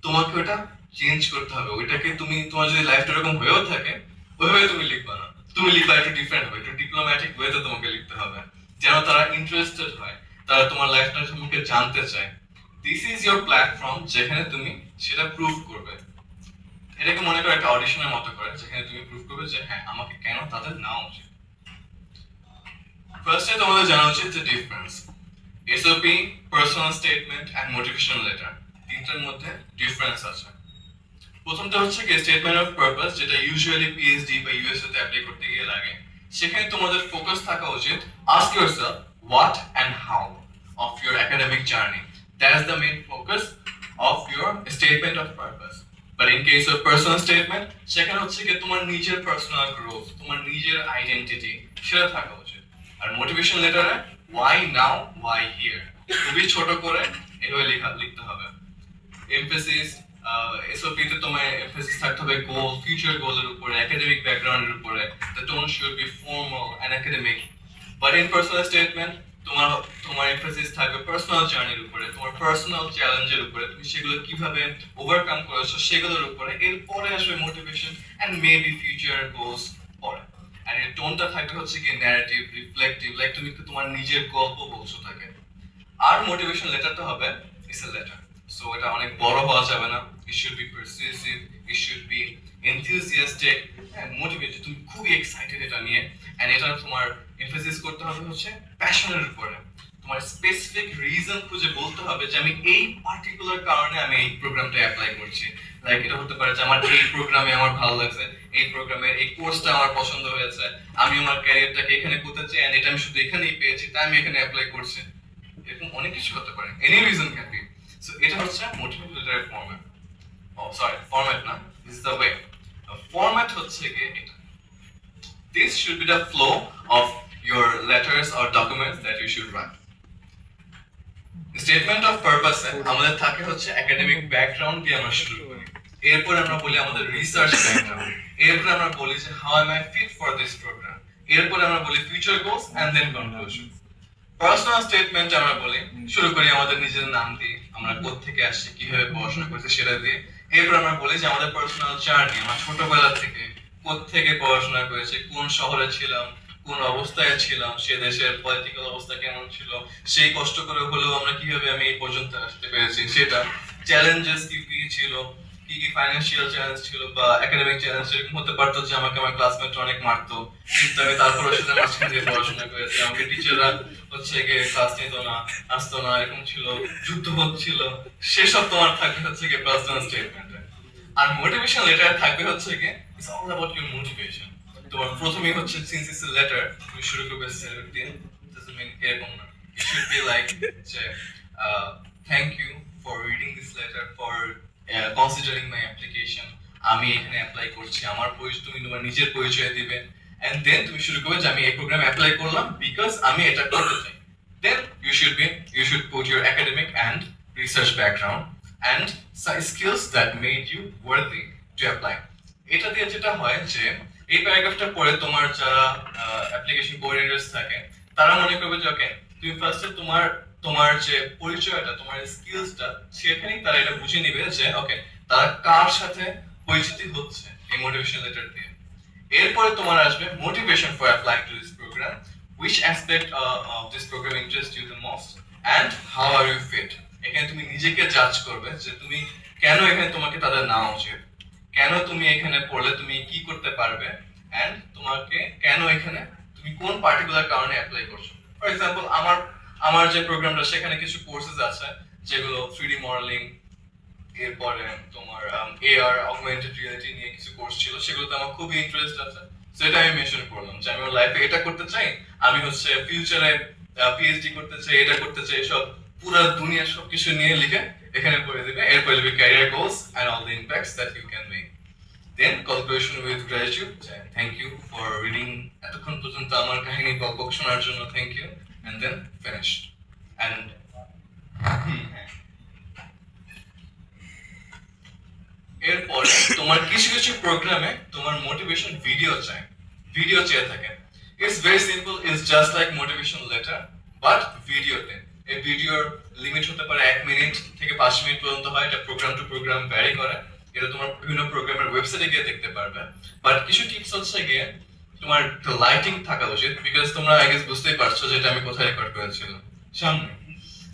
তোমাকে ওটা চেঞ্জ করতে হবে। ওইটাকে তুমি, তোমার যদি লাইফটা এরকম হয়েও থাকে ওইভাবে তুমি লিখবা না, তুমি লিখবা একটু ডিফারেন্ট হবে, একটু ডিপ্লোম্যাটিক ওয়েতে তোমাকে লিখতে হবে, যেন তারা ইন্টারেস্টেড হয়, তারা তোমার লাইফটা সম্পর্কে জানতে চায়। দিস ইজ ইয়োর প্ল্যাটফর্ম যেখানে তুমি সেটা প্রুভ করবে। এটাকে মনে করো একটা অডিশনের মতো করে, যেখানে তুমি প্রুভ করবে যে হ্যাঁ আমাকে কেন তাদের নেওয়া উচিত। ফার্স্টে তোমাদের জানা উচিত যে difference, SOP, personal statement and motivational letter, তিনটার মধ্যে ডিফারেন্স আছে। প্রথমটা হচ্ছে কি স্টেটমেন্ট অফ পারপাস, যেটা ইউজুয়ালি পিএইচডি বা ইউএসএ তে অ্যাপ্লাই করতে গিয়ে লাগে। সেখানে তোমাদের ফোকাস থাকা উচিত ask yourself what and how of your academic journey, that is the main focus of your statement of purpose. But in case of personal statement, সেখানে হচ্ছে কি তোমার নিজের পার্সোনাল গ্রোথ, তোমার নিজের আইডেন্টিটি, সেটা থাকা উচিত। আর motivation লেটারে why now, why here, খুবই ছোট করে এভাবে লিখতে হবে। এমফেসিস, এসওপি তে তোমার এমফেসিস থাকতে হবে গোল, ফিউচার গোলের উপরে, একাডেমিক ব্যাকগ্রাউন্ডের উপরে, the tone should be formal and academic. But in personal statement তোমার এমফেসিস থাকবে পার্সোনাল জার্নির উপরে, তোমার পার্সোনাল চ্যালেঞ্জের উপরে, তুমি সেগুলো কিভাবে ওভারকাম করেছো সেগুলোর উপরে। এরপরে আসবে motivation and maybe future goals পরে। আর এর টোনটা থাকবে হচ্ছে কি ন্যারেটিভ, রিফ্লেক্টিভ, লাইক তুমি তোমার নিজের গল্প বলছো থাকে। আর মোটিভেশন লেটারটা হবে ইটস এ লেটার, সো এটা অনেক বড় হওয়া যাবে না, it should be persuasive, it should be enthusiastic and motivated, তুমি খুবই এক্সাইটেড এটা নিয়ে। এন্ড এটা তোমার এমফাসিস করতে হবে হচ্ছে প্যাশনের উপরে, তোমার স্পেসিফিক রিজন খুঁজে বলতে হবে যে আমি এই পার্টিকুলার কারণে আমি এই প্রোগ্রামটা অ্যাপ্লাই করছি। লাইক এটা হতে পারে যে আমার এই প্রোগ্রামে আমার ভালো লাগছে, এই প্রোগ্রামের এই কোর্সটা আমার পছন্দ হয়েছে, আমি আমার ক্যারিয়ারটাকে এখানে করতে চাই এন্ড এটা আমি শুধু এখানেই পেয়েছি তাই আমি এখানে অ্যাপ্লাই করছি। এরকম অনেক কিছু হতে পারে, any reason can be. So এটা হচ্ছে মোটিভেশন লেটারের ফরম্যাট। ফরম্যাট না, this is the way. Format হচ্ছে কি এটা, this should be the flow of your letters or documents that you should write. Statement of পারপাসে আমাদের থাকে হচ্ছে একাডেমিক ব্যাকগ্রাউন্ড দিয়ে আমরা শুরু করি, এরপর আমরা বলি আমাদের রিসার্চ ব্যাকগ্রাউন্ড, এরপর আমরা বলি যে how am I fit for this programme, এরপর আমরা বলি future goals and then conclusion. Personal statement আমরা বলি, শুরু করি আমাদের নিজের নাম দিয়ে, আমরা কোথা থেকে আসছি, কিভাবে পড়াশোনা করছি সেটা দিয়ে। এরপর আমরা বলি যে আমাদের পার্সোনাল জার্নি, আমরা ছোটবেলা থেকে কোথা থেকে পড়াশোনা করেছি, কোন শহরে ছিলাম, কোন অবস্থায় ছিলাম, সে দেশের পলিটিক্যাল অবস্থা কেমন ছিল, সেই কষ্ট করে হলেও আমরা কিভাবে আমি এই পর্যন্ত আসতে পেরেছি সেটা, চ্যালেঞ্জেস কি কি ছিল, কি কি ফাইন্যান্সিয়াল চ্যালেঞ্জ ছিল বা একাডেমিক চ্যালেঞ্জ এরকম হতে পারতো যে আমাকে আমার ক্লাসমেট অনেক মারতো, কিন্তু আমি তারপরে সেটা মাঝখান দিয়ে পড়াশোনা করেছি, আমাকে টিচাররা হচ্ছে গিয়ে ক্লাস নিত না, আসতো না, এরকম ছিল, যুদ্ধ হচ্ছিল, সেসব তোমার থাকবে হচ্ছে গিয়ে পার্সোনাল স্টেটমেন্টে। আর মোটিভেশন লেটার থাকবে হচ্ছে গিয়ে it's all about your motivation. তোমার প্রথমেই হচ্ছে সিন্স ইটস এ লেটার, তুমি শুরু করবে সেলিব্রিটি, ডাজন্ট মিন এরকম না, ইট শুড বি লাইক যে thank you for reading this letter, for considering my application, আমি এখানে অ্যাপ্লাই করছি, আমার পরিচয়, তুমি তোমার নিজের পরিচয় দিবে, এন্ড দেন তুমি শুরু করবে যে আমি এই প্রোগ্রামে অ্যাপ্লাই করলাম বিকজ আমি এটা করতে চাই। Then you should put your academic and research background and skills that made you worthy to apply. এটা দিয়ে যেটা হয় যে এই প্যারাগ্রাফটা পড়ে তোমার যারা অ্যাপ্লিকেশন কোঅর্ডিনেটরস থাকে তারা মনে করবে যে ওকে তুমি ফার্স্টে তোমার তোমার যে পরিচয়টা, তোমার স্কিলসটা, সেখানেই তারা এটা বুঝে নিবে যে ওকে তারা কার সাথে পরিচিতি হচ্ছে এই মোটিভেশন লেটার দিয়ে। এরপরে তোমার আসবে motivation for applying to this programme, which aspect of this program interests you the most and how are you fit। এখানে তুমি নিজেকে জাজ করবে যে তুমি কেন এখানে তোমাকে তাদের নেওয়া উচিত, কেন তুমি এখানে পড়লে তুমি কি করতে পারবে, এন্ড তোমাকে কেন এখানে তুমি কোন পার্টিকুলার কারণে অ্যাপ্লাই করছো। ফর এক্সাম্পল আমার আমার যে প্রোগ্রামটা সেখানে কিছু কোর্সেস আছে যেগুলো 3D মডেলিং, এরপরে তোমার এআর অগমেন্টেড রিয়েলিটি নিয়ে কিছু কোর্স ছিল, সেগুলোতে আমার খুবই ইন্টারেস্ট আছে, সেটা আমি মেনশন করলাম যে আমি আমার লাইফে এটা করতে চাই, আমি হচ্ছে ফিউচারে পিএইচডি করতে চাই, এটা করতে চাই, সব পুরো দুনিয়ার সবকিছু নিয়ে লিখে এখানে পড়ে দিবে। এরপর লিখবে career goals and all the impacts that you can make. Then conclusion with gratitude, thank you for reading, এতক্ষণ পর্যন্ত আমার কাহিনী বকবক শোনার জন্য thank you, and then finish. And এরপর তোমার কিছু কিছু প্রোগ্রামে তোমার মোটিভেশন ভিডিও চাই, ভিডিও চেয়ে থাকে। It's very simple, it's just like motivation letter but ভিডিওতে। এই ভিডিওর লিমিট হতে পারে 1 মিনিট থেকে 5 মিনিট পর্যন্ত হয়, এটা প্রোগ্রাম টু প্রোগ্রাম ভ্যারি করে, এটা তোমার বিভিন্ন প্রোগ্রামের ওয়েবসাইটে গিয়ে দেখতে পারবে। বাট কিছু টিপস হচ্ছে গিয়ে তোমার লাইটিং থাকা উচিত, বিকজ তোমরা আই গেস বুঝতেই পারছো যে এটা আমি কোথায় রেকর্ড করেছিলাম, সামনে।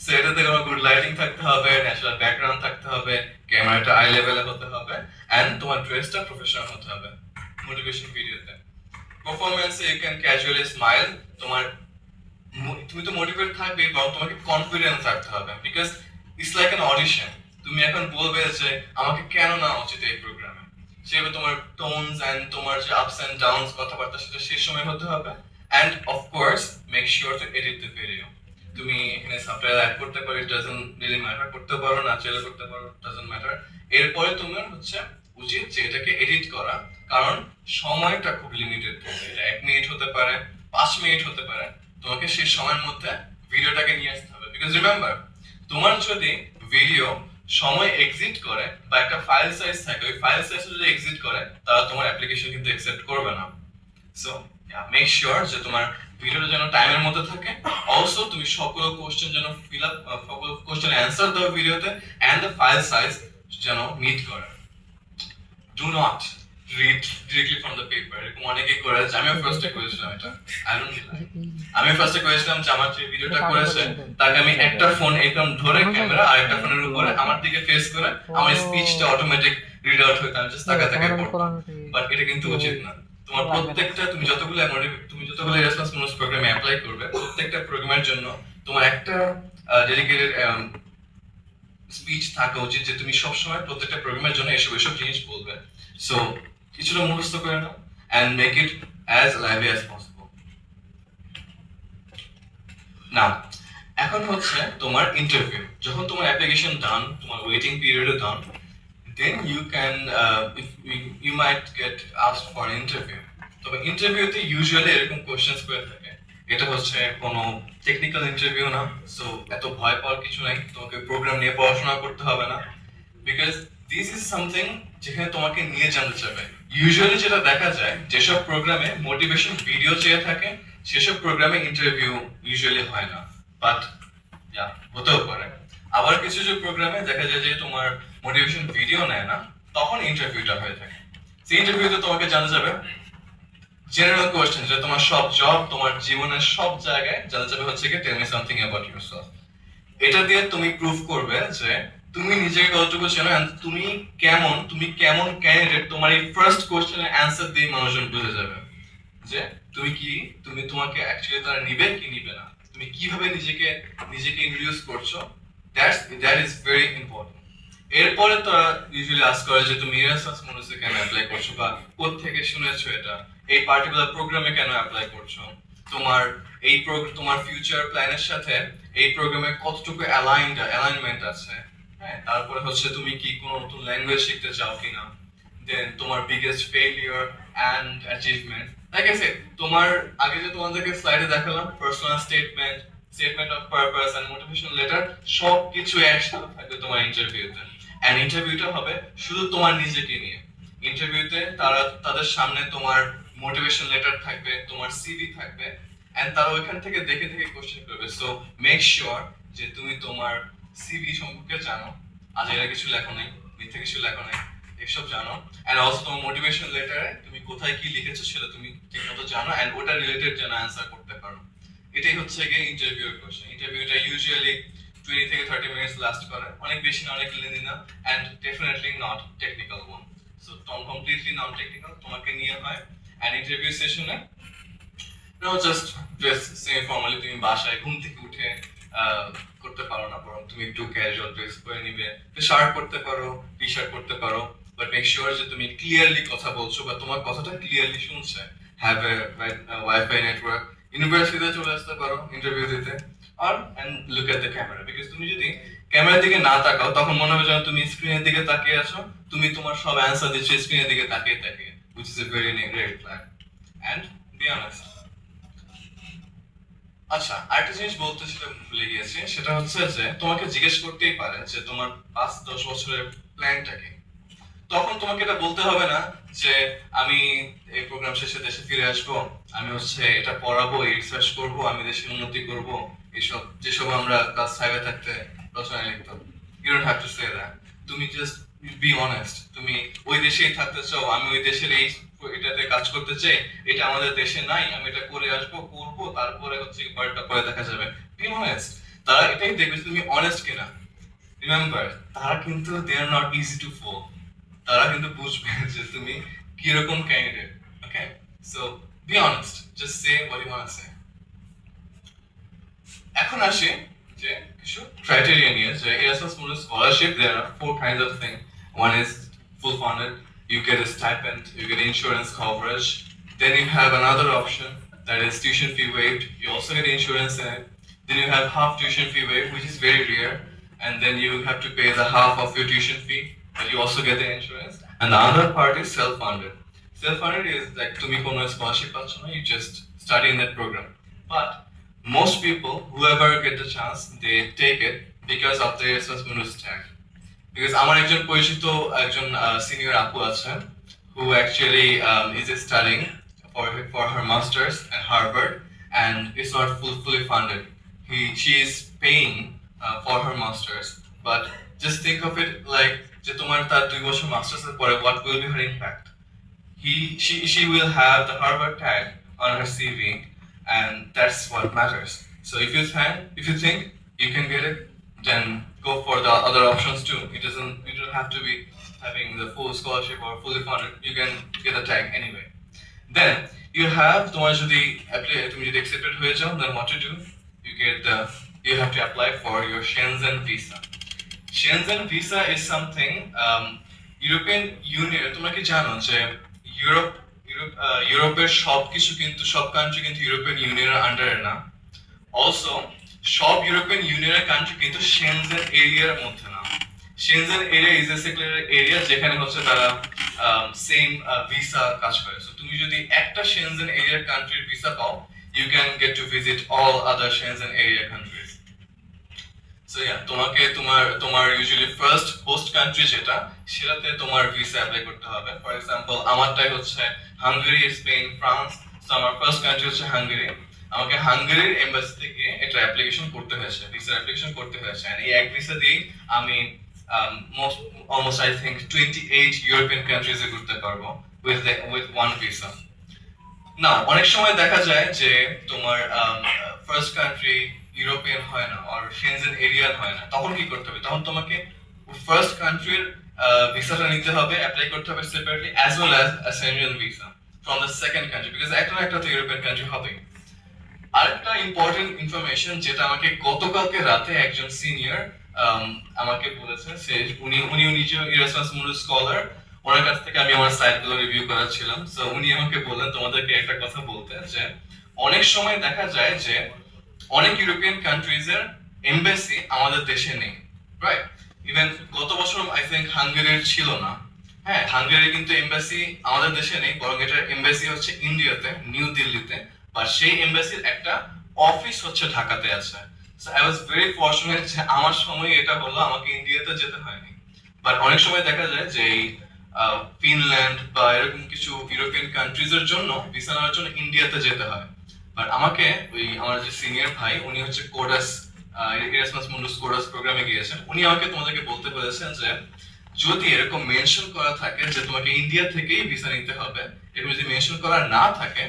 সো এটাতে আমার গুড লাইটিং থাকতে হবে, ন্যাচারাল ব্যাকগ্রাউন্ড থাকতে হবে, ক্যামেরাটা আই লেভেলে হতে হবে, এন্ড তোমার ড্রেসটা প্রফেশনাল হতে হবে মোটিভেশন ভিডিওতে। পারফরম্যান্সে ইউ ক্যান ক্যাজুয়ালি স্মাইল, তোমার তুমি তো মোটিভেট থাকবে এবং তোমাকে কনফিডেন্স থাকতে হবে, because it's like an audition. তুমি এখন বলবে যে আমাকে কেন নেওয়া উচিত এই প্রোগ্রামে, সেভাবে তোমার টোনস এন্ড তোমার যে আপস এন্ড ডাউনস কথাবার্তা সেটা সেই সময় হতে হবে। End of course make sure to edit the video. তুমি এখানে সাবটাইটেল অ্যাড করতে পারো, ইট ডাজন্ট রিয়েলি ম্যাটার, করতে পারো না চাইলে করতে পারো, ডাজন্ট ম্যাটার। এরপরে তোমার হচ্ছে উচিত যে এটাকে এডিট করা, কারণ সময়টা খুব লিমিটেড থাকে, এটা 1 মিনিট হতে পারে, 5 মিনিট হতে পারে, তোমাকে সেই সময়ের মধ্যে ভিডিওটাকে নিয়ে আসতে হবে। বিকজ রিমেম্বার, তোমার যদি ভিডিও সময় এক্সিট করে বা একটা ফাইল সাইজ থাকে, ওই ফাইল সাইজ যদি এক্সিট করে তাহলে তোমার অ্যাপ্লিকেশন কিন্তু অ্যাকসেপ্ট করবে না। সো মেক শিওর যে তোমার ভিডিওটা যেন টাইমের মধ্যে থাকে, অলসো তুমি সকল কোশ্চেন যেন ফিল আপ, সকল কোশ্চেন অ্যান্সার দাও ভিডিওতে, এন্ড দ্য ফাইল সাইজ যেন মিট করে। Do not read directly from the paper, এরকম অনেকেই করে, আমিও ফার্স্টে করেছিলাম এটা, আই ডোন্ট নো, আমি ফার্স্টে করেছিলাম যে আমার যে ভিডিওটা করেছে তাকে আমি একটা ফোন একদম ধরে ক্যামেরা আর একটা ফোনের উপরে আমার দিকে ফেস করে আমার স্পিচটা অটোমেটিক রিড আউট হইতো, আমি জাস্ট তাকায় তাকায় পড়তাম। বাট এটা কিন্তু উচিত না। তোমার প্রত্যেকটা তুমি যতগুলো এরাসমাস প্রোগ্রামে অ্যাপ্লাই করবে, প্রত্যেকটা প্রোগ্রামের জন্য তোমার একটা ডেডিকেটেড স্পিচ থাকা উচিত যে তুমি সবসময় প্রত্যেকটা প্রোগ্রামের জন্য এসব জিনিস বলবে। সো কিছুটা মুখস্থ করে নাও and make it as lively as possible. না, এখন হচ্ছে তোমার ইন্টারভিউ। যখন তোমার অ্যাপ্লিকেশন ডান, তোমার ওয়েটিং পিরিয়ডও done, then you can you might get asked for an interview. তবে ইন্টারভিউতে ইউজুয়ালি এরকম কোশ্চেন্স করে থাকে এটা হচ্ছে কোনো টেকনিক্যাল ইন্টারভিউ না, সো এত ভয় পাওয়ার কিছু নাই, তোমাকে প্রোগ্রাম নিয়ে পড়াশোনা করতে হবে না, বিকজ দিস ইজ সামথিং যেখানে তোমাকে নিয়ে জানতে চাবে। ইউজুয়ালি যেটা দেখা যায় যেসব প্রোগ্রামে মোটিভেশন ভিডিও চেয়ে থাকে সেসব প্রোগ্রামে ইন্টারভিউ ইউজুয়ালি হয় না, বাট হতেও পারে। আবার কিছু কিছু প্রোগ্রামে দেখা যায় যে তোমার মোটিভেশন ভিডিও নেয় না, তখন ইন্টারভিউটা হয়ে থাকে। সেই ইন্টারভিউতে তোমাকে জানা যাবে জেনারেল কোয়েশ্চেন, যে তোমার সব জব, তোমার জীবনের সব জায়গায় জানা যাবে হচ্ছে কি tell me something about yourself. এটা দিয়ে তুমি প্রুভ করবে যে তুমি নিজেকে কতটুকু চেনো and তুমি কেমন ক্যান্ডিডেট। তোমার এই ফার্স্ট কোশ্চেনের অ্যান্সার দিয়ে মানুষজন বুঝে যাবে যে তুমি কি, তুমি তোমাকে অ্যাকচুয়ালি তারা নিবে কি নিবে না, তুমি কিভাবে নিজেকে নিজেকে ইন্ট্রোডিউস করছো, দ্যাট ইজ ভেরি ইম্পর্টেন্ট। এরপরে তারা ইউজুয়ালি আস্ক করে যে তুমি ইরাসমাস মনুসে কেন অ্যাপ্লাই করছো, বা কোত্থেকে শুনেছো এটা, এই পার্টিকুলার প্রোগ্রামে কেন অ্যাপ্লাই করছো, তোমার এই তোমার ফিউচার প্ল্যানের সাথে এই প্রোগ্রামে কতটুকু অ্যালাইনমেন্ট আছে। হ্যাঁ, তারপরে হচ্ছে তুমি কি কোনো নতুন ল্যাঙ্গুয়েজ শিখতে চাও কিনা, দেন তোমার biggest failure and achievement. Like I said, তোমার আগে যে তোমাদেরকে স্লাইডে দেখালাম personal statement, statement of purpose and motivation letter, সব কিছু একসাথে থাকবে তোমার ইন্টারভিউতে। এন্ড ইন্টারভিউটা হবে শুধু তোমার নিজেকে নিয়ে। ইন্টারভিউতে তারা তাদের সামনে তোমার মোটিভেশন লেটার থাকবে, তোমার সিভি থাকবে, এন্ড তারা ওইখান থেকে দেখে দেখে কোশ্চেন করবে। সো মেক শিওর যে তুমি তোমার সিভি সম্পর্কে জানো, আজ এরা কিছু লেখো নাই, মিথ্যে কিছু লেখো নাই, এসব জানো। এন্ড অলসো তোমার মোটিভেশন লেটারে তুমি কোথায় কি লিখেছো সেটা তুমি ঠিকমতো জানো, এন্ড ওটা রিলেটেড যেন অ্যান্সার করতে পারো। এটাই হচ্ছে গিয়ে ইন্টারভিউর কোশ্চেন। ইন্টারভিউটা ইউজুয়ালি 20 থেকে 30 মিনিটস লাস্ট করে, অনেক বেশি না, অনেক লেন্দি না, and definitely not technical one. So completely non technical তোমাকে নিয়ে হয়। এন্ড ইন্টারভিউ সেশনে no just dress same formally, তুমি বাসায় ঘুম থেকে উঠে করতে পারো না, বরং তুমি একটু ক্যাজুয়াল ড্রেস পরে নিবে, শার্ট পরতে পারো, টি শার্ট পরতে পারো, বাট মেক শিওর যে তুমি ক্লিয়ারলি কথা বলছো বা তোমার কথাটা ক্লিয়ারলি শুনছে। Have a wifi network. ইউনিভার্সিটিতে চলে আসতে পারো ইন্টারভিউ দিতে, আর and look at the camera, because তুমি যদি ক্যামেরার দিকে না তাকাও তখন মনে হবে যেন তুমি স্ক্রিনের দিকে তাকিয়ে আছো, তুমি তোমার সব অ্যান্সার দিচ্ছ স্ক্রিনের দিকে তাকিয়ে তাকিয়ে, which is a very red flag. And be honest. আচ্ছা, আরেকটা জিনিস বলতে সেটা ভুলে গিয়েছি, সেটা হচ্ছে যে তোমাকে জিজ্ঞেস করতেই পারে যে তোমার 5-10 বছরের প্ল্যানটা কি। তখন তোমাকে এটা বলতে হবে না যে আমি এই প্রোগ্রাম শেষে দেশে ফিরে আসবো, আমি হচ্ছে এটা পড়াবো, এই রিসার্চ করবো, আমি দেশের উন্নতি করব, এইসব যেসব আমরা ক্লাস 5 থাকতে রচনা লিখতাম। You don't have to say that. তুমি জাস্ট বি অনেস্ট, তুমি ওই দেশেই থাকতে চাও, আমি ওই দেশের এই এটাতে কাজ করতে চাই, এটা আমাদের দেশে নাই, আমি এটা করে আসবো, করবো, তারপরে হচ্ছে পরেরটা পরে দেখা যাবে। Be honest. তারা এটাই দেখবে তুমি অনেস্ট কিনা। রিমেম্বার, তারা কিন্তু they are not easy to fool, তারা কিন্তু বুঝবে যে তুমি কিরকম candidate. Okay, so be honest, just say what you want to say. এখন আসি যে কিছু ক্রাইটেরিয়া নিয়ে, যে Erasmus Mundus scholarship there are 4 kinds of thing. One is full funded, you get a stipend, you get insurance coverage. Then you have another option, that is tuition fee waived, you also get insurance in it. Then you have half tuition fee waived, which is very rare, and then you have to pay the half of your tuition fee, but you also get the insurance. And the other part is self-funded. Self-funded is like তুমি কোনো scholarship পাচ্ছ না, you just study in that program. But most people, whoever get the chance, they take it because of the Erasmus Mundus tag. Because আমার একজন পরিচিত একজন senior আপু আছে, who actually is studying for her masters at Harvard, and it's not fully funded. She is paying for her masters, but just think of it like যে তোমার তার 2 বছর মাস্টার্স এর পরে what will be her impact. She will have the Harvard tag on her CV, and that's what matters. So if you think you can get it, then go for the other options too. You don't have to be having the full scholarship or fully funded. You can get a tag anyway. Then you have তোমার যদি তুমি যদি accepted হয়ে যাও, then what to do? You have to apply for your Schengen visa. Schengen visa is something European union, তোমরা কি জানো যে ইউরোপের সবকিছু কিন্তু সব কান্ট্রি কিন্তু ইউরোপিয়ান ইউনিয়নের আন্ডারে না। অলসো সব ইউরোপিয়ান ইউনিয়নের কান্ট্রি কিন্তু সেনজেন এরিয়ার মধ্যে না। Schengen area is a secular area যেখানে হচ্ছে তারা সেম ভিসা কাজ করে। সো তুমি যদি একটা সেনজেন এরিয়ার কান্ট্রির ভিসা পাও, you can get to visit all other Schengen area countries. So yeah, তোমাকে তোমার usually first host country যেটা সেটাতে তোমার ভিসা অ্যাপ্লাই করতে হবে। ফর এক্সাম্পল আমারটাই হচ্ছে হাঙ্গেরি, স্পেন, ফ্রান্স। তো আমার ফার্স্ট কান্ট্রি হচ্ছে হাঙ্গেরি। আমাকে হাঙ্গেরির এম্বাসি থেকে এটা অ্যাপ্লিকেশন করতে হয়েছে, ভিসা অ্যাপ্লিকেশন করতে হয়েছে। এই এক ভিসা দিয়েই আমি almost I think 28 European countries এ ঘুরতে পারবো with one visa. না, অনেক সময় দেখা যায় যে তোমার ফার্স্ট কান্ট্রি ইউরোপিয়ান হয় না আর সেনজেন এরিয়ান হয় না, তখন কি করতে হবে? তখন তোমাকে ফার্স্ট কান্ট্রির ভিসাটা নিতে হবে, অ্যাপ্লাই করতে হবে separately, as well as a Shenzhen visa from the second country, because একটা না একটা তো ইউরোপিয়ান কান্ট্রি হবে। আরেকটা ইম্পর্টেন্ট ইনফরমেশন যেটা আমাকে গতকালকে রাতে একজন সিনিয়র আমাকে বলেছে, সে উনি নিজে ইরাসমাস মুন্ডাস স্কলার, ওনার কাছ থেকে আমি আমার সাইটগুলো রিভিউ করাচ্ছিলাম। সো উনি আমাকে বললেন তোমাদেরকে একটা কথা বলতে, যে অনেক সময় দেখা যায় যে অনেক ইউরোপিয়ান কান্ট্রিজ এর এমবাসি আমাদের দেশে নেই, রাইট? ইভেন গত বছর আই থিংক হাঙ্গেরির ছিল না। হ্যাঁ, হাঙ্গেরির কিন্তু এমবাসি আমাদের দেশে নেই, বরং এটার এমবাসি হচ্ছে ইন্ডিয়াতে, নিউ দিল্লিতে, বা সেই এমবাসির একটা অফিস হচ্ছে ঢাকাতে আছে। So I was very fortunate যে আমার সময় এটা হলো, আমাকে ইন্ডিয়াতে যেতে হয়নি। বাট অনেক সময় দেখা যায় যে ফিনল্যান্ড বা এরকম কিছু ইউরোপিয়ান কান্ট্রিজ এর জন্য ভিসা নেওয়ার জন্য ইন্ডিয়াতে যেতে হয়। বাট আমাকে ওই আমার যে সিনিয়র ভাই, উনি হচ্ছে কোডাস ইরাসমাস মুন্ডাস কোডাস প্রোগ্রামে গিয়েছেন, উনি আমাকে তোমাদেরকে বলতে বলেছেন যে যদি এরকম মেনশন করা থাকে যে তোমাকে ইন্ডিয়া থেকেই ভিসা নিতে হবে, এরকম যদি মেনশন করা না থাকে,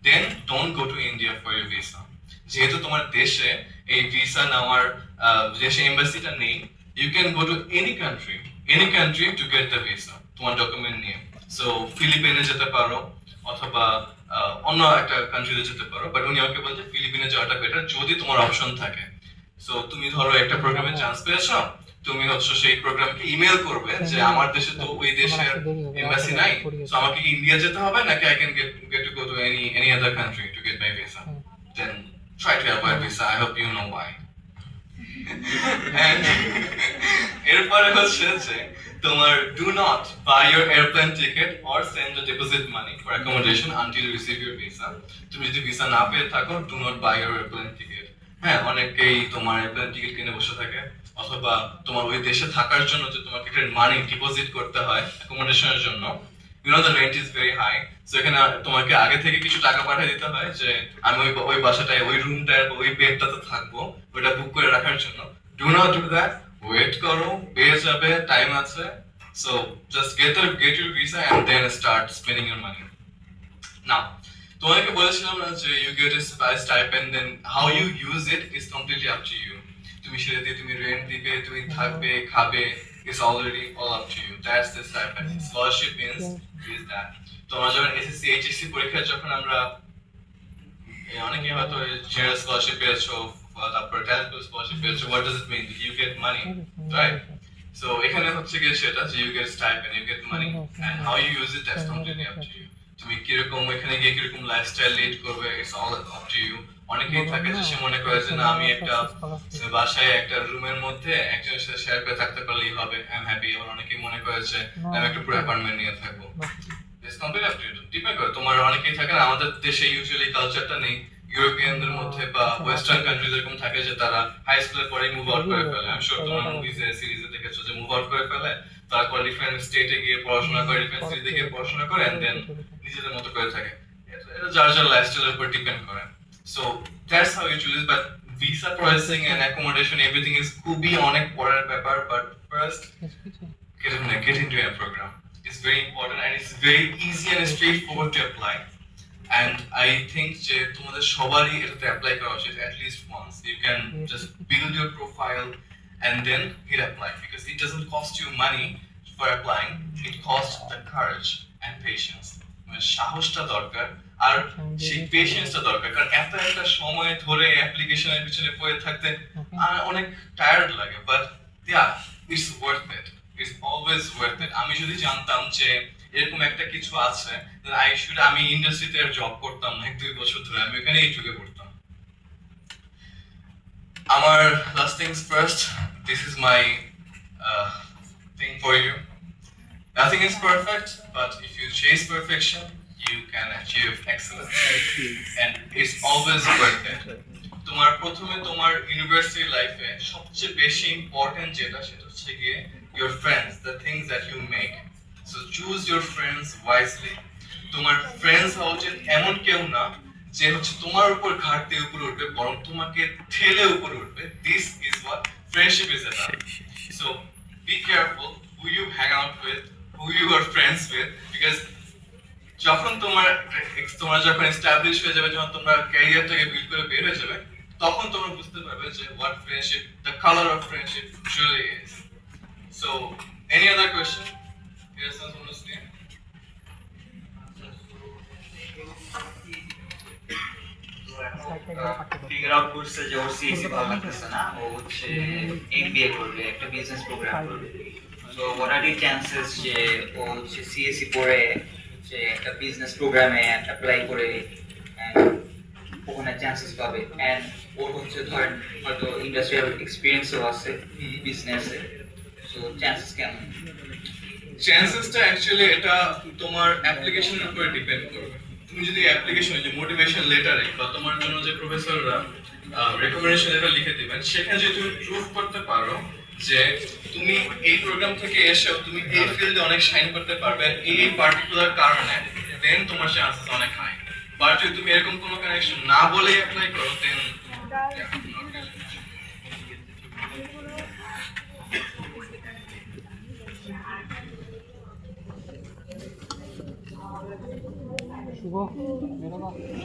then don't go to India for your visa. যেহেতু তোমার দেশে এই ভিসা নেওয়ার দেশে এমবাসিটা নেই, you can go to any country to get the visa তোমার ডকুমেন্ট নিয়ে। সো ফিলিপিনে যেতে পারো অথবা অন্য একটা কান্ট্রিতে যেতে পারো, বাট উনি আমাকে বলছে ফিলিপিনে যাওয়াটা বেটার যদি তোমার অপশন থাকে। সো তুমি ধরো একটা প্রোগ্রামে চান্স পেয়েছো, তুমি হচ্ছে সেই প্রোগ্রামকে ইমেল করবে যে আমার দেশে তো ওই দেশের এমবাসি নাই, সো আমাকে কি ইন্ডিয়া যেতে হবে নাকি I can get to go to any other country to get my visa? Then try to avoid visa, I hope you know why. And এরপরে হচ্ছে যে তোমার do not buy your airplane ticket or send the deposit money for accommodation until you receive your visa. তুমি যদি visa না পেয়ে থাকো, do not buy your airplane ticket. হ্যাঁ, অনেকেই তোমার এয়ারপ্লেন টিকিট কিনে বসে থাকে, অথবা তোমার ওই দেশে থাকার জন্য যে তোমাকে একটা মানি ডিপোজিট করতে হয় অ্যাকোমোডেশনের জন্য, you know the rent is very high. So এখানে তোমাকে আগে থেকে কিছু টাকা পাঠিয়ে দিতে হয় যে আমি ওই বাসাটায়, ওই রুমটায়, ওই বেডটাতে থাকবো, ওটা বুক করে রাখার জন্য। Do not do that, wait করো, পেয়ে যাবে, টাইম আছে। So just get your visa and then start spending your money. Now তোমাকে বলেছিলাম না যে you get a stipend, then how you use it is completely up to you. তুমি সেটা দিয়ে তুমি রেন্ট দিবে, তুমি থাকবে, খাবে, it's already all up to you. That's the stipend. Scholarship means is that. তোমরা যখন এসএসসি এইচএসসি পরীক্ষা যখন আমরা অনেকে হয়তো জেনারেল স্কলারশিপ পেয়েছো, তারপর ট্যালেন্ট স্কলারশিপ পেয়েছো, what does it mean? You get money, right? So এখানে হচ্ছে কি সেটা যে you get stipend, you get money, and how you use it that's completely up to you. তুমি কিরকম এখানে গিয়ে কিরকম লাইফস্টাইল লিড করবে, it's all up to you. অনেকেই থাকে যে সে মনে করে যে না, আমি একটা বাসায় একটা রুমের মধ্যে একজনের সাথে শেয়ার করে থাকতে পারলেই হবে, আই এম হ্যাপি। আবার অনেকেই মনে করে যে আমি একটা পুরো অ্যাপার্টমেন্ট নিয়ে থাকবো। It's completely up to you, depend করে। তোমার অনেকেই থাকে না, আমাদের দেশে ইউজুয়ালি কালচারটা নেই, ইউরোপিয়ানদের মধ্যে বা ওয়েস্টার্ন কান্ট্রিজ এরকম থাকে যে তারা হাই স্কুলের পরেই মুভ আউট করে ফেলে। আমি শিওর তোমরা মুভিজে সিরিজে দেখেছো যে মুভ আউট করে ফেলে, তারপর ডিফারেন্ট স্টেটে গিয়ে পড়াশোনা করে, ডিফারেন্ট সিটিতে গিয়ে পড়াশোনা করে, এন্ড দেন নিজেদের মতো করে থাকে। এটা যার যার লাইফস্টাইলের উপর ডিপেন্ড করে। So that's how you choose. But visa processing and accommodation everything is খুবই অনেক পরের ব্যাপার। But first get into a program. It's very important and it's very easy and straightforward to apply. And I think যে তোমাদের সবারই এটাতে apply করা উচিত at least once. You can just build your profile and then hit apply, because it doesn't cost you money for applying. It costs the courage and patience. মানে সাহসটা দরকার আর সেই পেশেন্সটা দরকার, কারণ এত একটা সময় ধরে অ্যাপ্লিকেশনের পিছনে পড়ে থাকতে অনেক টায়ার্ড লাগে। But yeah, it's worth it. It's always worth it. আমি যদি জানতাম যে এরকম একটা কিছু আছে, আমি ইন্ডাস্ট্রিতে জব করতাম না 1-2 বছর ধরে, আমি এখানেই ঢুকে পড়তাম। আমার last things first, this is my thing for you. Nothing is perfect, but if you chase perfection, you can achieve excellence, and it's always worth it. তোমার প্রথমে তোমার ইউনিভার্সিটি লাইফে সবচেয়ে বেশি ইম্পর্টেন্ট যেটা সেটা হচ্ছে গিয়ে your friends, the things that you make. So choose your friends wisely. তোমার ফ্রেন্ডস হওয়া উচিত এমন কেউ না যে হচ্ছে তোমার উপর ঘাট দিয়ে উপরে উঠবে, বরং তোমাকে ঠেলে উপরে উঠবে। This is what friendship is about. So be careful who you hang out with, who you are friends with, because যখন তোমরা যখন এস্টাবলিশ হয়ে যাবে, যখন তোমরা ক্যারিয়ারটাকে বিল্ড করে বের হয়ে যাবে, তখন তোমরা বুঝতে পারবে যে what friendship, the color of friendship truly is. So any other question? Yes, someone is there. Figure out করছে যে ওর সিএসসি ভালো লাগতেছে না, ও হচ্ছে এমবিএ করবে, একটা বিজনেস প্রোগ্রাম করবে। So what are the chances যে ও হচ্ছে সিএসসি পড়ে যে একটা বিজনেস প্রোগ্রামে অ্যাপ্লাই করে ওখানে চান্সেস পাবে, এন্ড ওর হচ্ছে ধরেন হয়তো ইন্ডাস্ট্রিয়াল এক্সপিরিয়েন্সও আছে বিজনেসে, সো চান্সেস কেমন? চান্সেসটা অ্যাকচুয়ালি এটা তোমার অ্যাপ্লিকেশনের উপরে ডিপেন্ড করবে। তুমি যদি অ্যাপ্লিকেশনে যে মোটিভেশন লেটারে বা তোমার জন্য যে প্রফেসররা রেকমেন্ডেশন লেটার লিখে দিবেন, সেখানে যদি তুমি প্রুফ করতে পারো যে তুমি এই প্রোগ্রাম থেকে এসেও তুমি এই ফিল্ডে অনেক শাইন করতে পারবে এই পার্টিকুলার কারণে, দেন তোমার চান্সেস অনেক হাই। বাট যদি তুমি এরকম কোনো কানেকশন না বলে অ্যাপ্লাই করো, দেন শুভ মেরো না চলো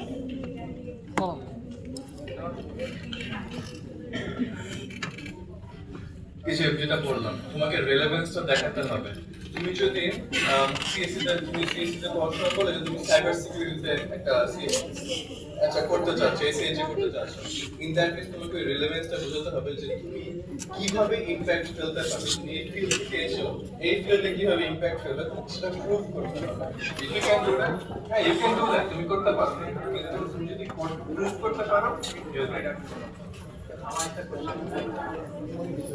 কিছু যেটা বললাম, তোমাকে রেলেভেন্সটা দেখাতে হবে। তুমি যদি সিএসসি তে পড়াশোনা করলে তুমি সাইবার সিকিউরিটিতে একটা আচ্ছা করতে চাচ্ছ, এসএএইচ করতে চাচ্ছ, ইন দ্যাট কেস তোমাকে রিলেভেন্সটা বোঝাতে হবে যে তুমি কিভাবে ইমপ্যাক্ট ফেলতে পারবে। তুমি এই ফিল্ড থেকে এসো, এই ফিল্ডে কিভাবে ইমপ্যাক্ট ফেলবে তোমাকে সেটা প্রুভ করতে হবে। If you can do that, হ্যাঁ ইউ ক্যান ডু দ্যাট, তুমি করতে পারো। কিন্তু তুমি যদি প্রুভ করতে পারো,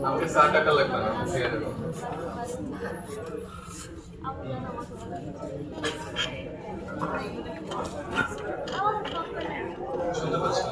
আমাকে 7 টাকা লাগবে না, দিয়ে দেবো। শুনতে পাচ্ছি।